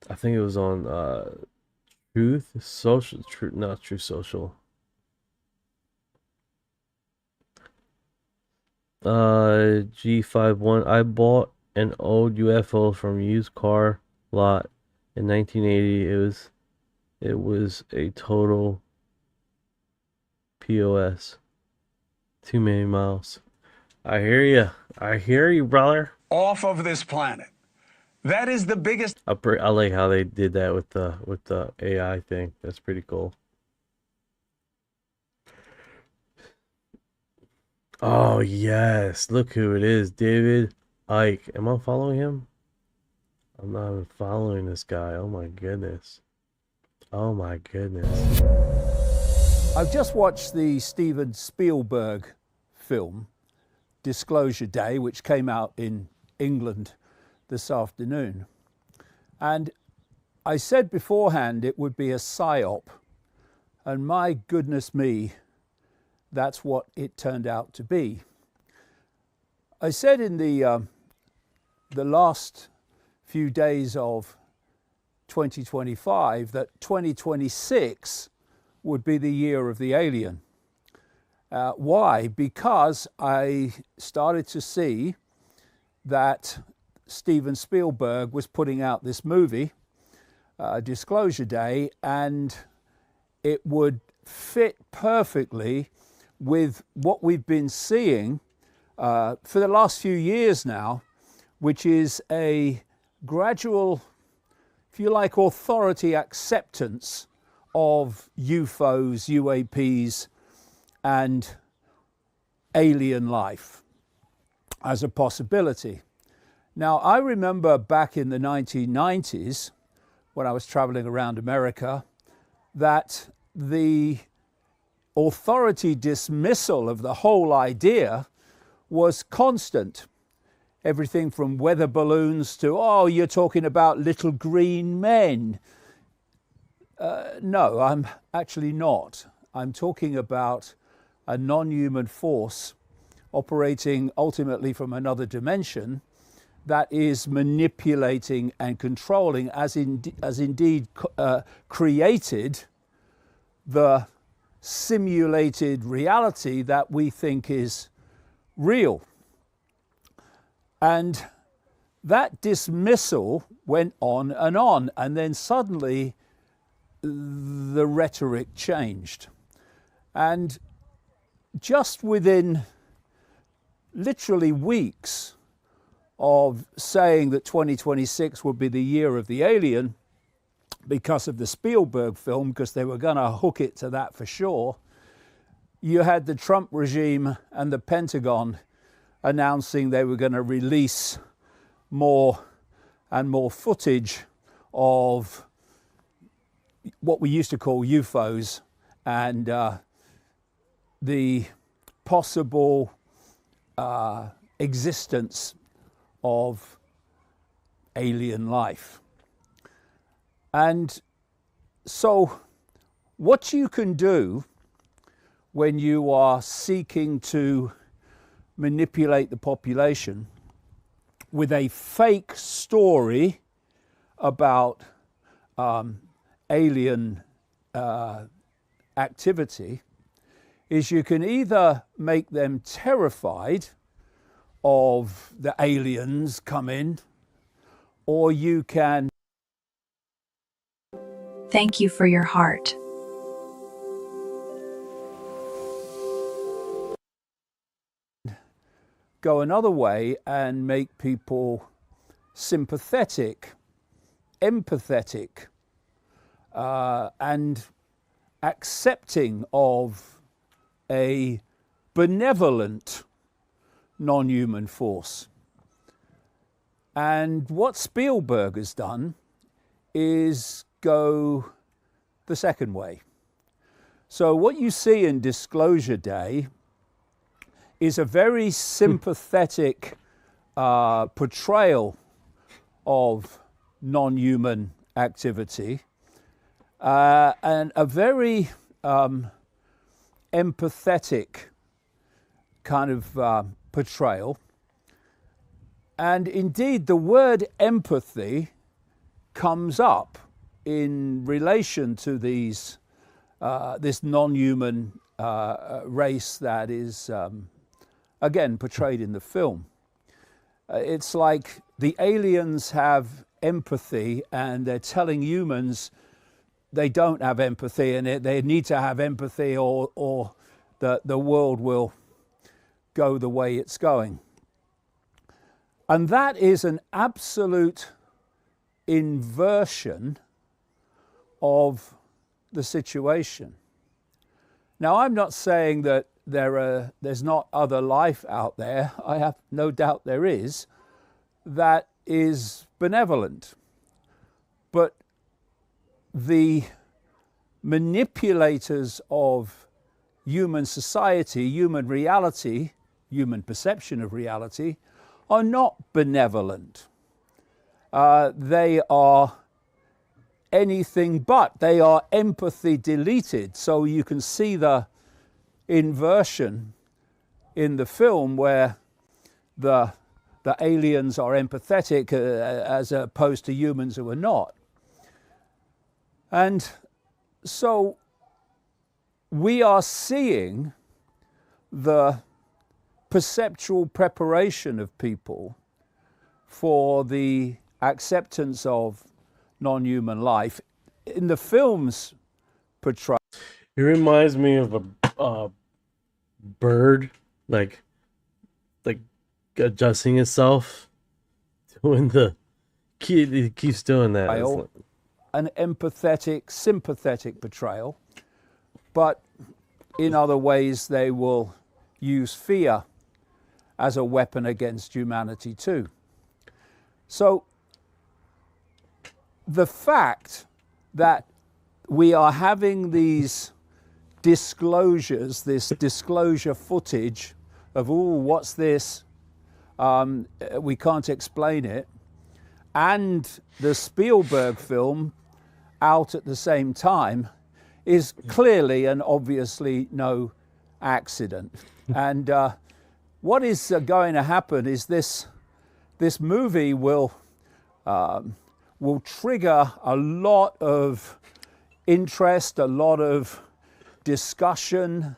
I think it was on Truth Social, not True Social. G51. I bought an old UFO from used car lot in 1980. It was a total POS. Too many miles. I hear you. I hear you, brother. Off of this planet. That is the biggest. I like how they did that with the AI thing. That's pretty cool. Oh yes, look who it is, David Icke. Am I following him? I'm not even following this guy. Oh my goodness. Oh my goodness. I've just watched the Steven Spielberg film, Disclosure Day, which came out in England this afternoon. And I said beforehand it would be a psyop. And my goodness me, that's what it turned out to be. I said in the last few days of 2025 that 2026 would be the year of the alien. Why? Because I started to see that Steven Spielberg was putting out this movie, Disclosure Day, and it would fit perfectly with what we've been seeing for the last few years now, which is a gradual, if you like, authority acceptance of UFOs, UAPs, and alien life as a possibility. Now, I remember back in the 1990s, when I was traveling around America, that the authority dismissal of the whole idea was constant. Everything from weather balloons to, oh, you're talking about little green men. No, I'm actually not. I'm talking about a non-human force operating ultimately from another dimension that is manipulating and controlling, as indeed created the simulated reality that we think is real. And that dismissal went on, and then suddenly the rhetoric changed. And just within literally weeks of saying that 2026 would be the year of the alien because of the Spielberg film, because they were going to hook it to that for sure, you had the Trump regime and the Pentagon announcing they were going to release more and more footage of what we used to call UFOs and the possible existence of alien life. And so what you can do when you are seeking to manipulate the population with a fake story about alien activity is you can either make them terrified of the aliens coming, or you can... Thank you for your heart. Go another way and make people sympathetic, empathetic, and accepting of a benevolent non-human force. And what Spielberg has done is go the second way. So what you see in Disclosure Day is a very sympathetic portrayal of non-human activity and a very empathetic kind of portrayal. And indeed, the word empathy comes up in relation to these this non-human race that is again portrayed in the film. It's like the aliens have empathy and they're telling humans they don't have empathy, and they need to have empathy or the world will go the way it's going. And that is an absolute inversion of the situation. Now, I'm not saying that there's not other life out there. I have no doubt there is, that is benevolent. But the manipulators of human society, human reality, human perception of reality, are not benevolent. They are anything but. They are empathy deleted. So you can see the inversion in the film where the aliens are empathetic as opposed to humans who are not. And so we are seeing the perceptual preparation of people for the acceptance of non-human life in the film's portrayal. It reminds me of bird, like adjusting itself, doing it keeps doing that. It's Portrayal, an empathetic, sympathetic portrayal, but in other ways they will use fear as a weapon against humanity too. So the fact that we are having these disclosures, this disclosure footage of, oh, what's this? We can't explain it. And the Spielberg film out at the same time is clearly and obviously no accident. And what is going to happen is this movie will trigger a lot of interest, a lot of discussion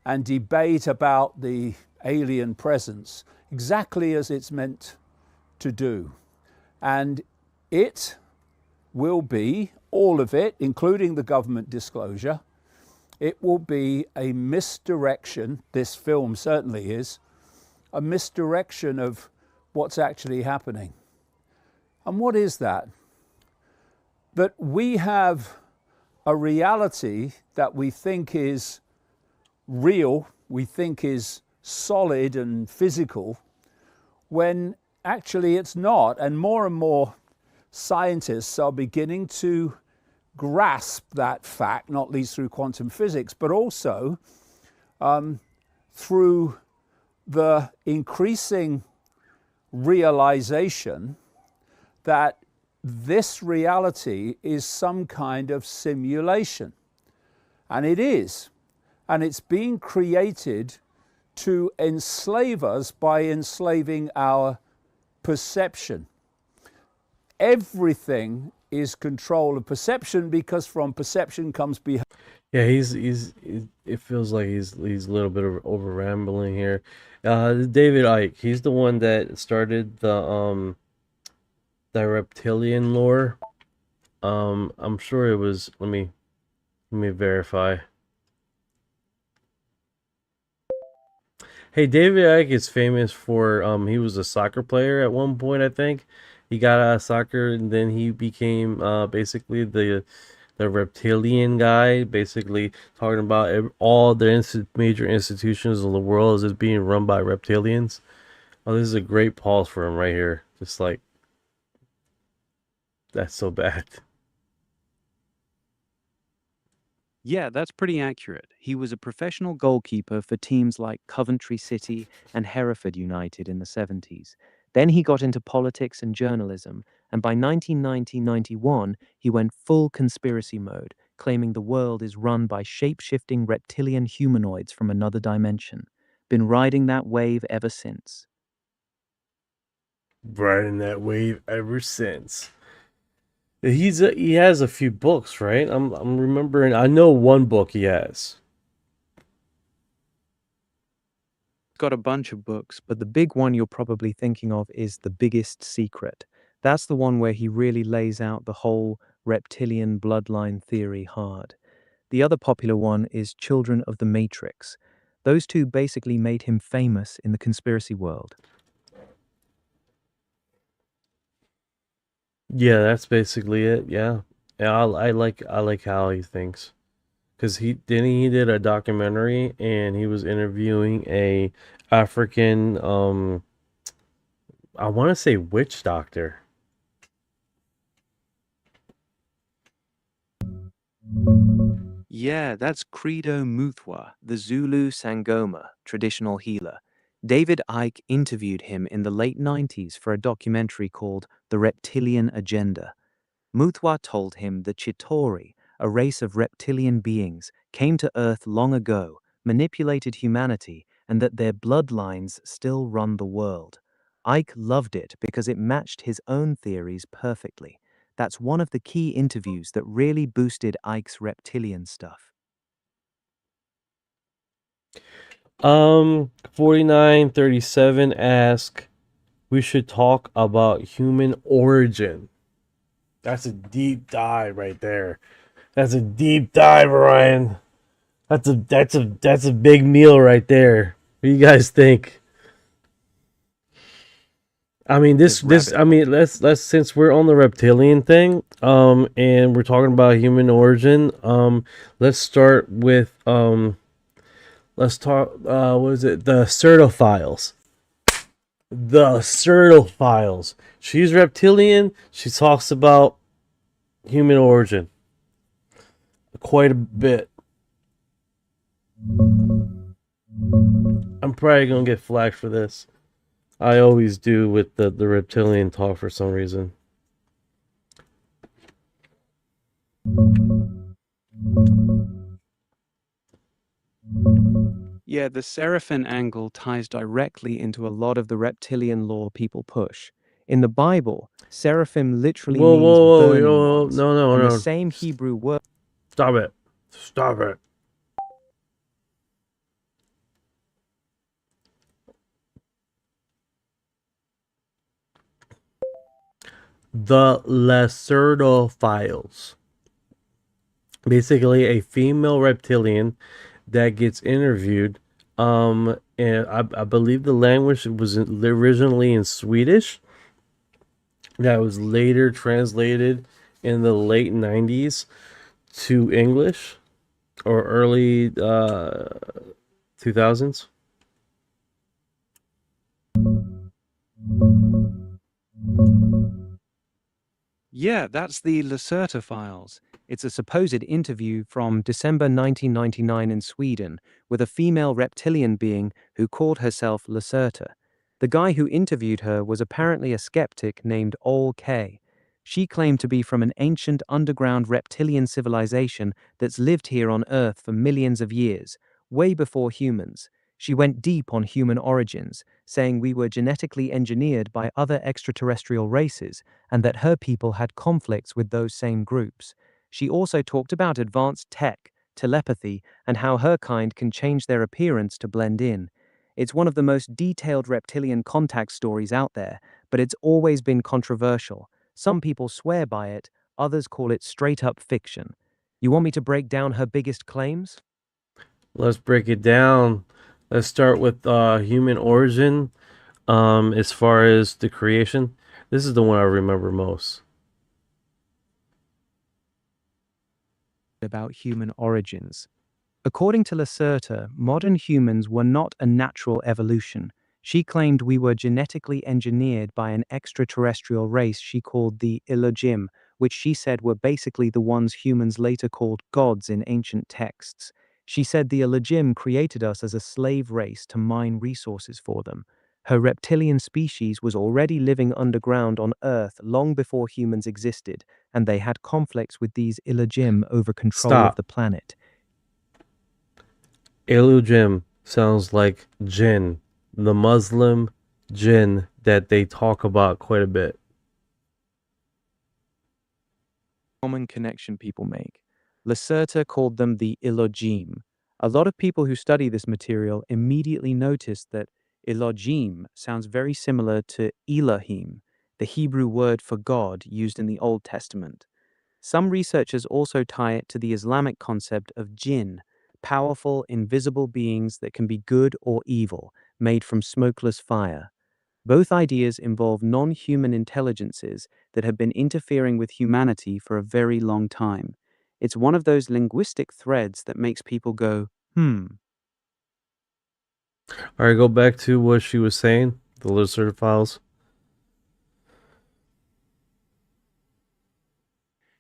and debate about the alien presence, exactly as it's meant to do. And it will be, all of it, including the government disclosure, it will be a misdirection, this film certainly is, a misdirection of what's actually happening. And what is that? That we have a reality that we think is real, we think is solid and physical, when actually it's not. And more scientists are beginning to grasp that fact, not least through quantum physics, but also through the increasing realization that this reality is some kind of simulation. And it is. And it's being created to enslave us by enslaving our perception. Everything is control of perception, because from perception comes behavior. Yeah, he's it feels like he's a little bit of over rambling here. David Icke, he's the one that started the reptilian lore. I'm sure it was, let me verify. Hey, David Icke is famous for he was a soccer player at one point, I think. He got out of soccer and then he became basically the reptilian guy, basically talking about all the major institutions of the world is being run by reptilians. Oh, this is a great pause for him right here. Just like, that's so bad. Yeah, that's pretty accurate. He was a professional goalkeeper for teams like Coventry City and Hereford United in the 70s. Then he got into politics and journalism, and by 1990-91, he went full conspiracy mode, claiming the world is run by shape-shifting reptilian humanoids from another dimension. Been riding that wave ever since. Riding that wave ever since. He has a few books, right? I'm remembering. I know one book he has. Got a bunch of books, but the big one you're probably thinking of is The Biggest Secret. That's the one where he really lays out the whole reptilian bloodline theory hard. The other popular one is Children of the Matrix. Those two basically made him famous in the conspiracy world. Yeah, that's basically it. Yeah, I like how he thinks, because he did a documentary and he was interviewing a African I want to say witch doctor. Yeah, that's Credo Muthwa, the Zulu Sangoma, traditional healer. David Icke interviewed him in the late 90s for a documentary called The Reptilian Agenda. Muthwa told him the Chitori, a race of reptilian beings, came to Earth long ago, manipulated humanity, and that their bloodlines still run the world. Icke loved it because it matched his own theories perfectly. That's one of the key interviews that really boosted Icke's reptilian stuff. 4937 ask, we should talk about human origin. That's a deep dive right there. That's a deep dive, Orion. That's a big meal right there. What do you guys think? I mean, I mean, let's since we're on the reptilian thing, and we're talking about human origin, let's start with let's talk what is it? The certophiles. The certophiles. She's reptilian. She talks about human origin quite a bit. I'm probably gonna get flagged for this. I always do with the reptilian talk for some reason. Yeah, the seraphim angle ties directly into a lot of the reptilian lore people push. In the Bible, seraphim literally Whoa, means whoa, whoa, burning yo, ones, no, and the no. same Hebrew word. Stop it. Stop it. The Lacertophiles. Basically, a female reptilian that gets interviewed. And I believe the language was originally in Swedish. That was later translated in the late 90s to English or early 2000s. Yeah, that's the Lacerta files. It's a supposed interview from December 1999 in Sweden with a female reptilian being who called herself Lacerta. The guy who interviewed her was apparently a skeptic named K. She claimed to be from an ancient underground reptilian civilization that's lived here on Earth for millions of years, way before humans. She went deep on human origins, saying we were genetically engineered by other extraterrestrial races and that her people had conflicts with those same groups. She also talked about advanced tech, telepathy, and how her kind can change their appearance to blend in. It's one of the most detailed reptilian contact stories out there, but it's always been controversial. Some people swear by it, others call it straight up fiction. You want me to break down her biggest claims? Let's break it down. Let's start with human origin. As far as the creation, this is the one I remember most. About human origins. According to Lacerta, modern humans were not a natural evolution. She claimed we were genetically engineered by an extraterrestrial race she called the Elohim, which she said were basically the ones humans later called gods in ancient texts. She said the Elohim created us as a slave race to mine resources for them. Her reptilian species was already living underground on Earth long before humans existed, and they had conflicts with these Elohim over control of the planet. Elohim sounds like jinn, the Muslim jinn that they talk about quite a bit. Common connection people make. Lacerta called them the Elohim. A lot of people who study this material immediately notice that Elohim sounds very similar to Elohim, the Hebrew word for God used in the Old Testament. Some researchers also tie it to the Islamic concept of jinn, powerful, invisible beings that can be good or evil, made from smokeless fire. Both ideas involve non-human intelligences that have been interfering with humanity for a very long time. It's one of those linguistic threads that makes people go, All right, go back to what she was saying, the Lacerta files.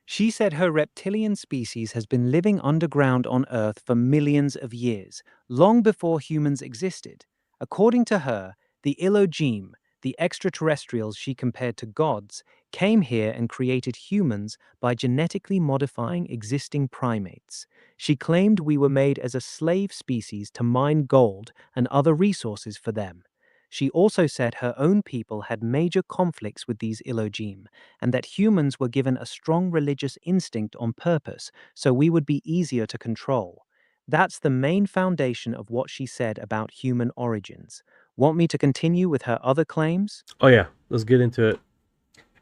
She said her reptilian species has been living underground on Earth for millions of years, long before humans existed. According to her, the Elohim, the extraterrestrials she compared to gods, came here and created humans by genetically modifying existing primates. She claimed we were made as a slave species to mine gold and other resources for them. She also said her own people had major conflicts with these Elohim, and that humans were given a strong religious instinct on purpose so we would be easier to control. That's the main foundation of what she said about human origins. Want me to continue with her other claims? Oh yeah, let's get into it.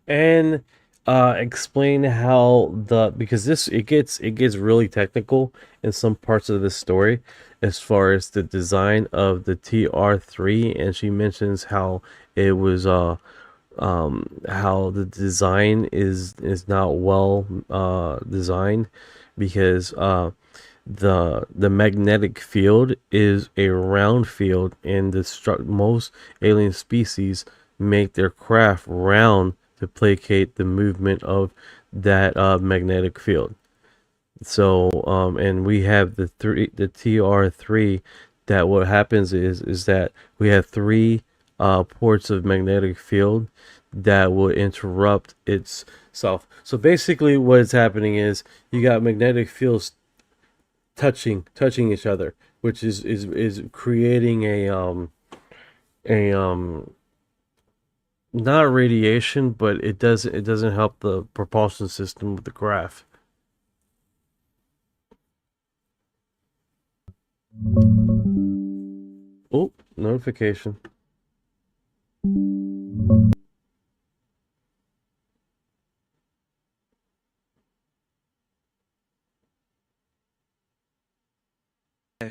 And Explain how because it gets really technical in some parts of this story as far as the design of the TR3, and she mentions how it was how the design is not well designed because the magnetic field is a round field, and most alien species make their craft round to placate the movement of that magnetic field. So and we have the TR3, that what happens is that we have three ports of magnetic field that will interrupt itself. So basically what is happening is you got magnetic fields touching each other, which is creating a not radiation, but it doesn't help the propulsion system with the craft. Oh, notification.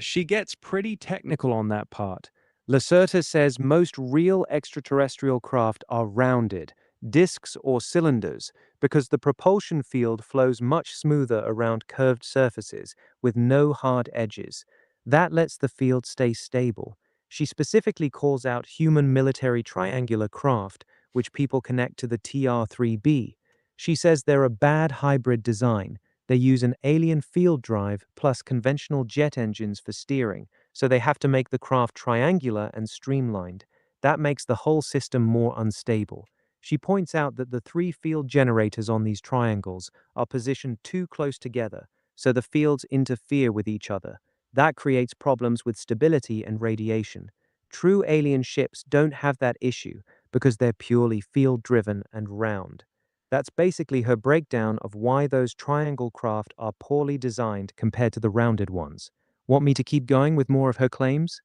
She gets pretty technical on that part. Lacerta says most real extraterrestrial craft are rounded, discs or cylinders, because the propulsion field flows much smoother around curved surfaces with no hard edges. That lets the field stay stable. She specifically calls out human military triangular craft, which people connect to the TR-3B. She says they're a bad hybrid design. They use an alien field drive plus conventional jet engines for steering, so they have to make the craft triangular and streamlined. That makes the whole system more unstable. She points out that the three field generators on these triangles are positioned too close together, so the fields interfere with each other. That creates problems with stability and radiation. True alien ships don't have that issue because they're purely field-driven and round. That's basically her breakdown of why those triangle craft are poorly designed compared to the rounded ones. Want me to keep going with more of her claims?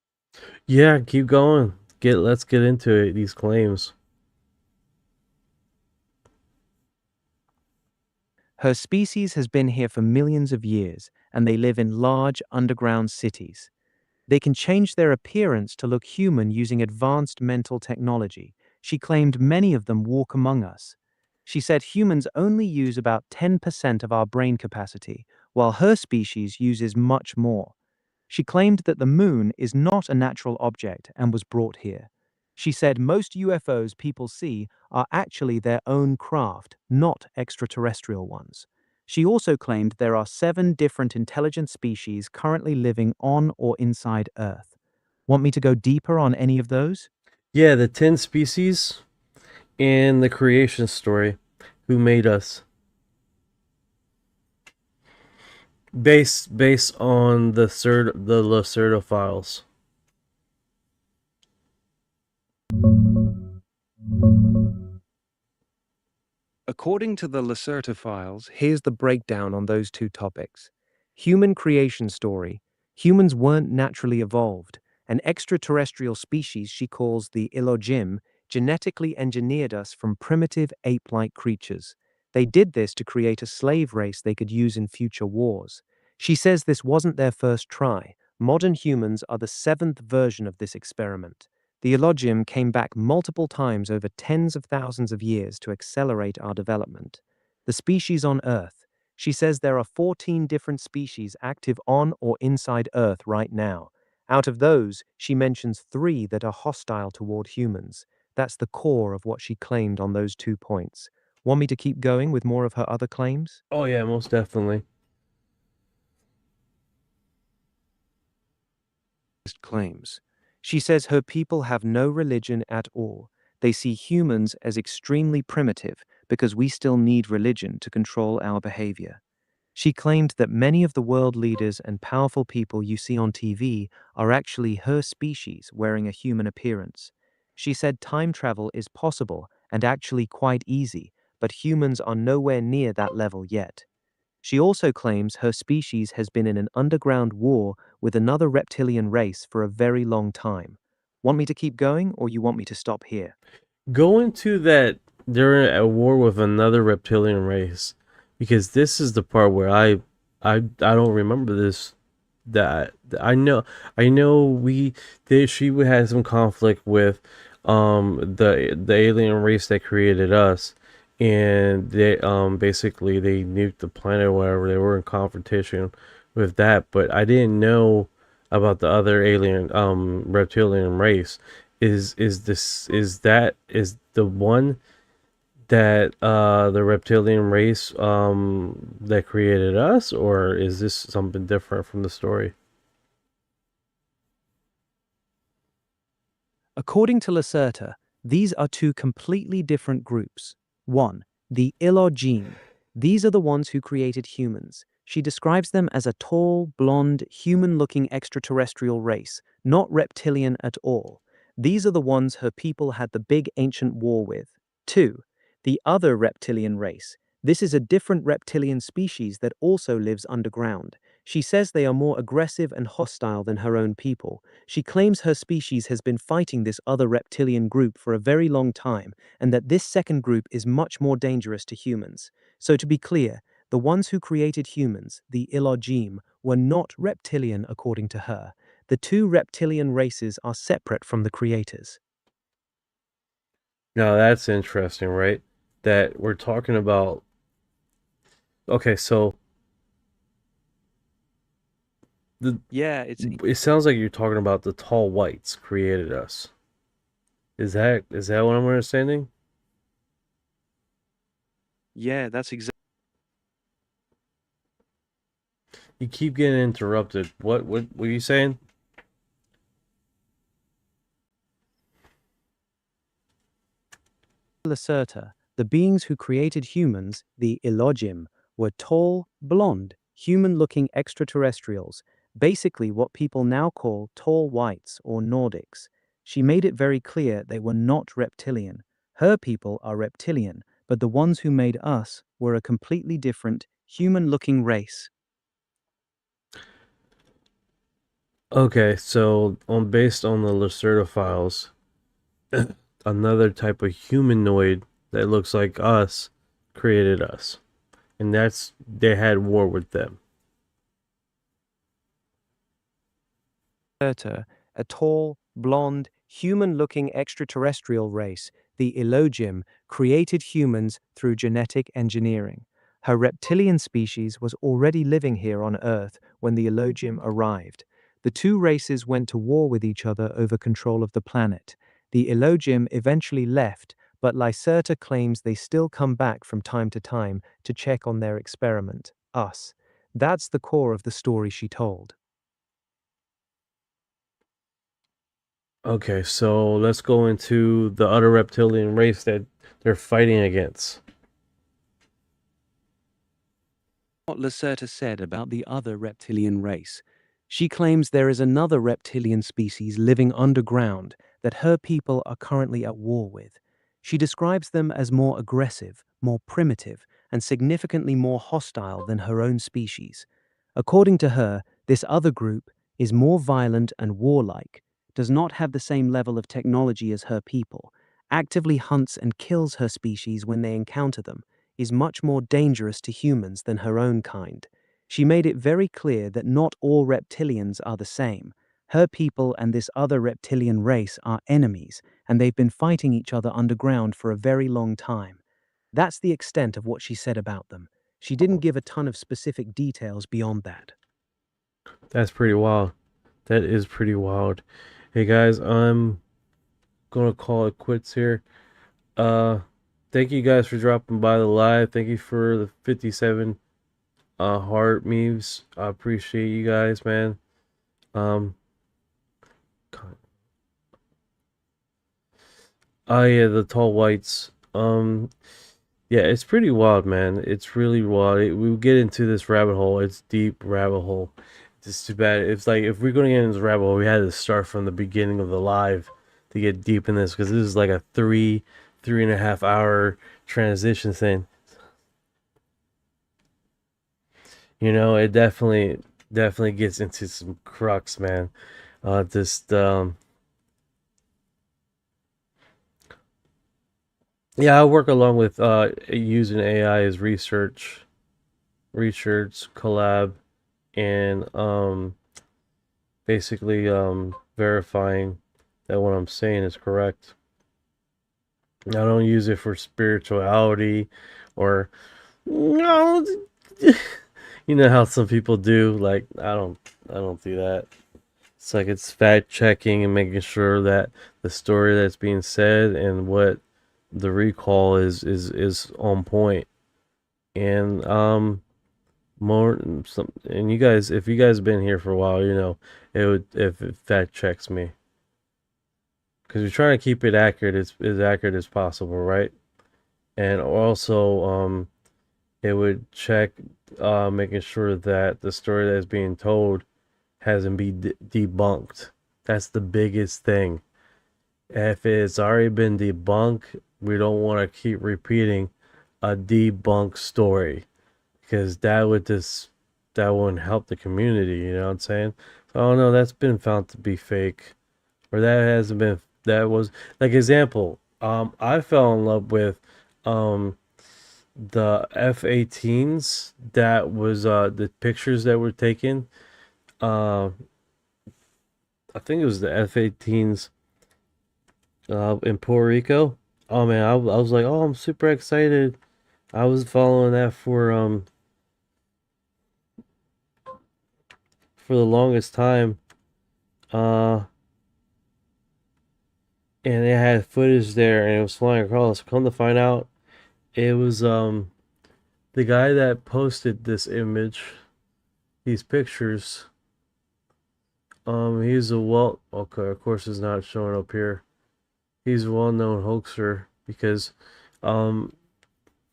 Yeah, keep going. Let's get into it, these claims. Her species has been here for millions of years, and they live in large underground cities. They can change their appearance to look human using advanced mental technology. She claimed many of them walk among us. She said humans only use about 10% of our brain capacity, while her species uses much more. She claimed that the moon is not a natural object and was brought here. She said most UFOs people see are actually their own craft, not extraterrestrial ones. She also claimed there are 7 different intelligent species currently living on or inside Earth. Want me to go deeper on any of those? Yeah, the 10 species and the creation story. Who made us? Based on the Lacerda files. According to the Lacerta files, here's the breakdown on those two topics. Human creation story. Humans weren't naturally evolved. An extraterrestrial species she calls the Elohim genetically engineered us from primitive ape-like creatures. They did this to create a slave race they could use in future wars. She says this wasn't their first try. Modern humans are the 7th version of this experiment. The Elohim came back multiple times over tens of thousands of years to accelerate our development. The species on Earth. She says there are 14 different species active on or inside Earth right now. Out of those, she mentions 3 that are hostile toward humans. That's the core of what she claimed on those 2 points. Want me to keep going with more of her other claims? Oh yeah, most definitely. Claims. She says her people have no religion at all. They see humans as extremely primitive because we still need religion to control our behavior. She claimed that many of the world leaders and powerful people you see on TV are actually her species wearing a human appearance. She said time travel is possible and actually quite easy, but humans are nowhere near that level yet. She also claims her species has been in an underground war with another reptilian race for a very long time. Want me to keep going, or you want me to stop here? Go into that they're at war with another reptilian race, because this is the part where I don't remember this. That I know she had some conflict with the alien race that created us, and they basically they nuked the planet or whatever. They were in confrontation with that, but I didn't know about the other alien reptilian race. Is the one that the reptilian race that created us, or is this something different from the story? According to Lacerta, these are two completely different groups. 1. The Elohim. These are the ones who created humans. She describes them as a tall, blonde, human-looking extraterrestrial race, not reptilian at all. These are the ones her people had the big ancient war with. 2. The other reptilian race. This is a different reptilian species that also lives underground. She says they are more aggressive and hostile than her own people. She claims her species has been fighting this other reptilian group for a very long time, and that this second group is much more dangerous to humans. So to be clear, the ones who created humans, the Elohim, were not reptilian according to her. The two reptilian races are separate from the creators. Now that's interesting, right? That we're talking about. Okay, so it sounds like you're talking about the tall whites created us. Is that what I'm understanding? Yeah, that's exactly. You keep getting interrupted. What are you saying? Lacerta, the beings who created humans, the Elohim, were tall, blonde, human-looking extraterrestrials, basically what people now call tall whites or Nordics. She made it very clear they were not reptilian. Her people are reptilian, but the ones who made us were a completely different, human-looking race. Okay, so based on the Lacerda files, another type of humanoid that looks like us created us, and they had war with them. A tall, blonde, human-looking extraterrestrial race, the Elohim, created humans through genetic engineering. Her reptilian species was already living here on Earth when the Elohim arrived. The two races went to war with each other over control of the planet. The Elohim eventually left, but Lycerta claims they still come back from time to time to check on their experiment, us. That's the core of the story she told. Okay, so let's go into the other reptilian race that they're fighting against. What Lacerta said about the other reptilian race. She claims there is another reptilian species living underground that her people are currently at war with. She describes them as more aggressive, more primitive, and significantly more hostile than her own species. According to her, this other group is more violent and warlike, does not have the same level of technology as her people, actively hunts and kills her species when they encounter them, is much more dangerous to humans than her own kind. She made it very clear that not all reptilians are the same. Her people and this other reptilian race are enemies, and they've been fighting each other underground for a very long time. That's the extent of what she said about them. She didn't give a ton of specific details beyond that. That's pretty wild. That is pretty wild. Hey guys, I'm gonna call it quits here. Thank you guys for dropping by the live. Thank you for the 57 heart memes. I appreciate you guys, man. Oh yeah, the tall whites. Yeah, it's pretty wild, man. It's really wild. We get into this rabbit hole. It's deep rabbit hole. It's too bad. It's like if we're going to get into this rabbit hole, we had to start from the beginning of the live to get deep in this, because this is like a 3.5 hour transition thing. You know, it definitely gets into some crux, man. Yeah, I work along with using AI as research collab, and basically verifying that what I'm saying is correct. I don't use it for spirituality or no, you know how some people do. Like I don't do that. It's like it's fact checking and making sure that the story that's being said and what the recall is on point. And more some, and you guys, if you guys have been here for a while, you know it would, if it fact checks me, because we're trying to keep it accurate, as accurate as possible, right? And also it would check making sure that the story that's being told hasn't been debunked. That's the biggest thing. If it's already been debunked, we don't want to keep repeating a debunked story, because that wouldn't help the community, you know what I'm saying? So, oh no, that's been found to be fake, or that hasn't been, that was, like, example, I fell in love with the F-18s, that was the pictures that were taken. I think it was the F-18s in Puerto Rico. Oh man, I was like, oh, I'm super excited. I was following that for the longest time. And it had footage there, and it was flying across. Come to find out, it was the guy that posted this image, these pictures. He's a okay, of course it's not showing up here. He's a well-known hoaxer, because the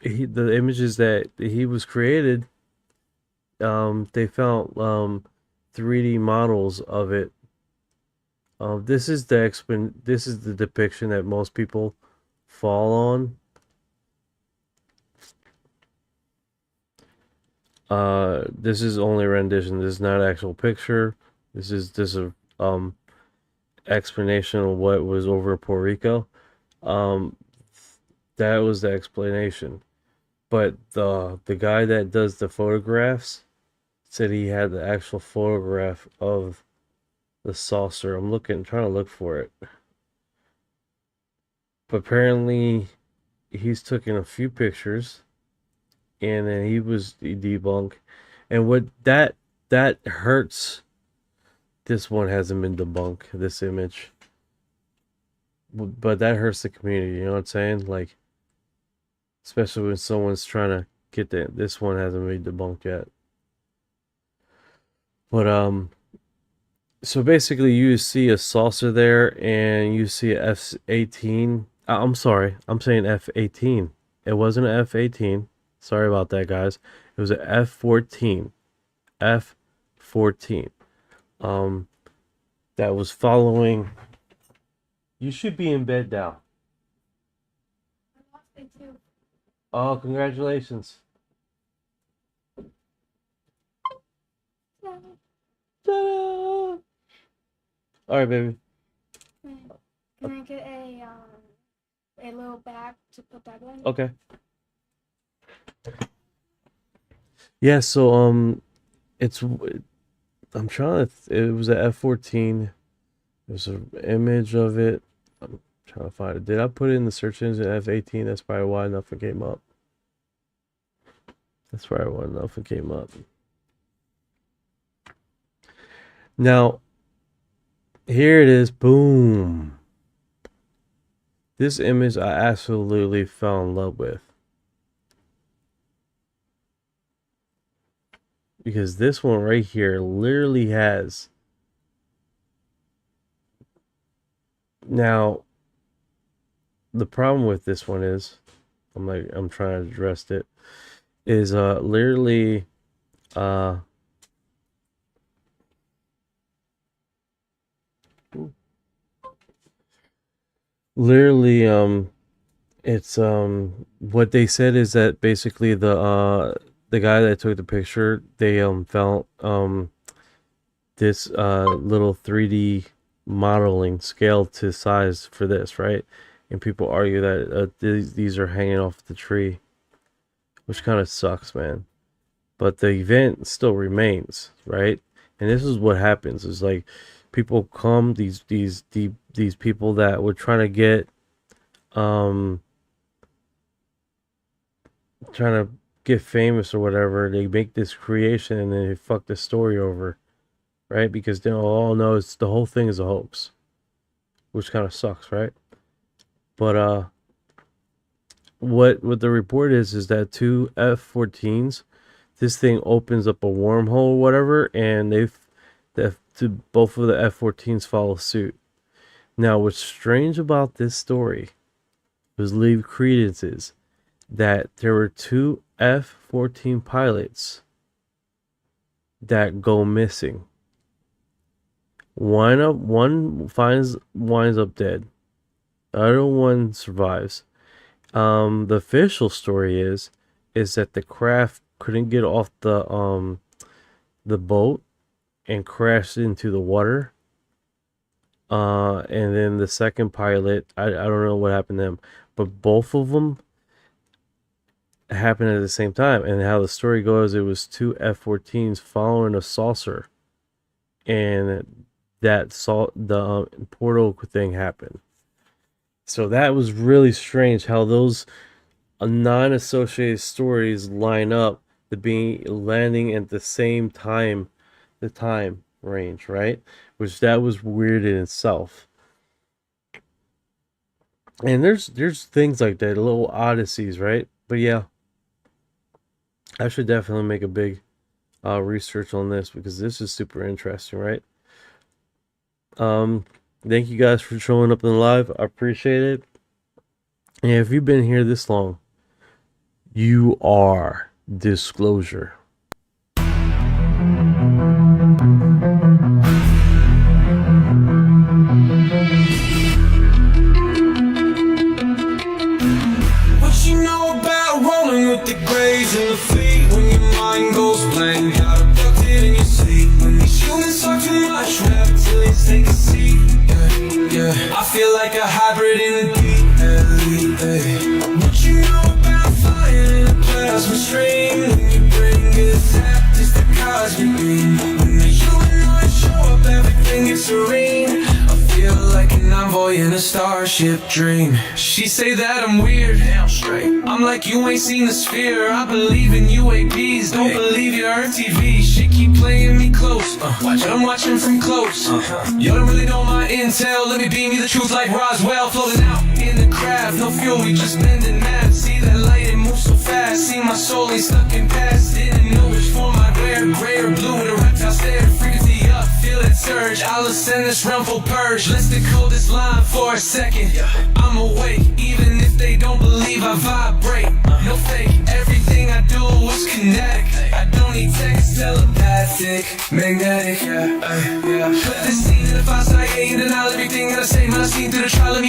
images that he was created, they found 3D models of it. This is the depiction that most people fall on. This is only rendition. This is not actual picture. This is a explanation of what was over in Puerto Rico. That was the explanation. But the guy that does the photographs said he had the actual photograph of the saucer. I'm trying to look for it. But apparently he's taken a few pictures, and then he debunked. And what that hurts, this one hasn't been debunked, this image. But that hurts the community, you know what I'm saying? Like, especially when someone's trying to get this one hasn't been debunked yet. But so basically you see a saucer there, and you see a F-18. I'm sorry, I'm saying F-18. It wasn't an F-18. Sorry about that, guys. It was an F-14. F-14. That was following. You should be in bed now. Oh, congratulations. Ta-da! All right, baby. Can I get a little bag to put that in? Okay. Yeah, so it's, I'm trying to, it was an F-14. There's an image of it. I'm trying to find it. Did I put it in the search engine F-18? That's probably why nothing came up. That's probably why nothing came up. Now, here it is. Boom. This image I absolutely fell in love with. Because this one right here literally has. Now, the problem with this one is, I'm trying to address it, is literally it's what they said is that basically the guy that took the picture, they found this little 3D modeling scale to size for this, right? and people argue that these are hanging off the tree, which kind of sucks, man. But the event still remains, right? And this is what happens: is like people come, these people that were trying to get famous or whatever. They make this creation and then they fuck the story over, right? Because they all know it's the whole thing is a hoax, which kind of sucks, right? But what the report is that 2 F-14s, this thing opens up a wormhole or whatever, and both of the F-14s follow suit. Now, what's strange about this story was leave credence is that there were 2 F-14 pilots that go missing. One winds up dead. The other one survives. The official story is that the craft couldn't get off the boat and crashed into the water. And then the second pilot, I don't know what happened to him, but both of them happened at the same time. And how the story goes, it was 2 F-14s following a saucer, and the portal thing happened. So that was really strange how those non-associated stories line up to be landing at the same time, the time range, right? Which that was weird in itself. And there's things like that, little oddities, right? But yeah, I should definitely make a big research on this, because this is super interesting, right? Thank you guys for showing up in the live. I appreciate it. And if you've been here this long, you are disclosure. What you know about rolling with the grays in the fleet? When your mind goes blank, got abducted in your sleep. When these humans talk too much, reptilians take a seat. Yeah, I feel like a hybrid in the deep end. What you know about flying in a plasma stream? When your brain gets zapped, it's the cosmic beam. When the humanoids show up, everything gets serene. I feel like an envoy in a starship dream. She say that I'm weird, damn straight. I'm like, you ain't seen the sphere. I believe in UAPs, don't believe your Earth TV. She keep playing me close, but I'm watching from close. You don't really know my intel, let me beam you the truth like Roswell. Floating out in the craft, no fuel, we just bending math. See that light, it moves so fast. See my soul ain't stuck in past. Didn't know which form I'd wear, gray or blue in a reptile stare. Frequency up, feel that surge, I'll ascend this realm full purge. Let's decode this line for a second. I'm awake, even if they don't believe I vibrate. No fake, everything I do is kinetic. I don't need text, telepathic, magnetic. Put this scene in the 5 side, and then I'll everything that I say when I seen through the trial of me.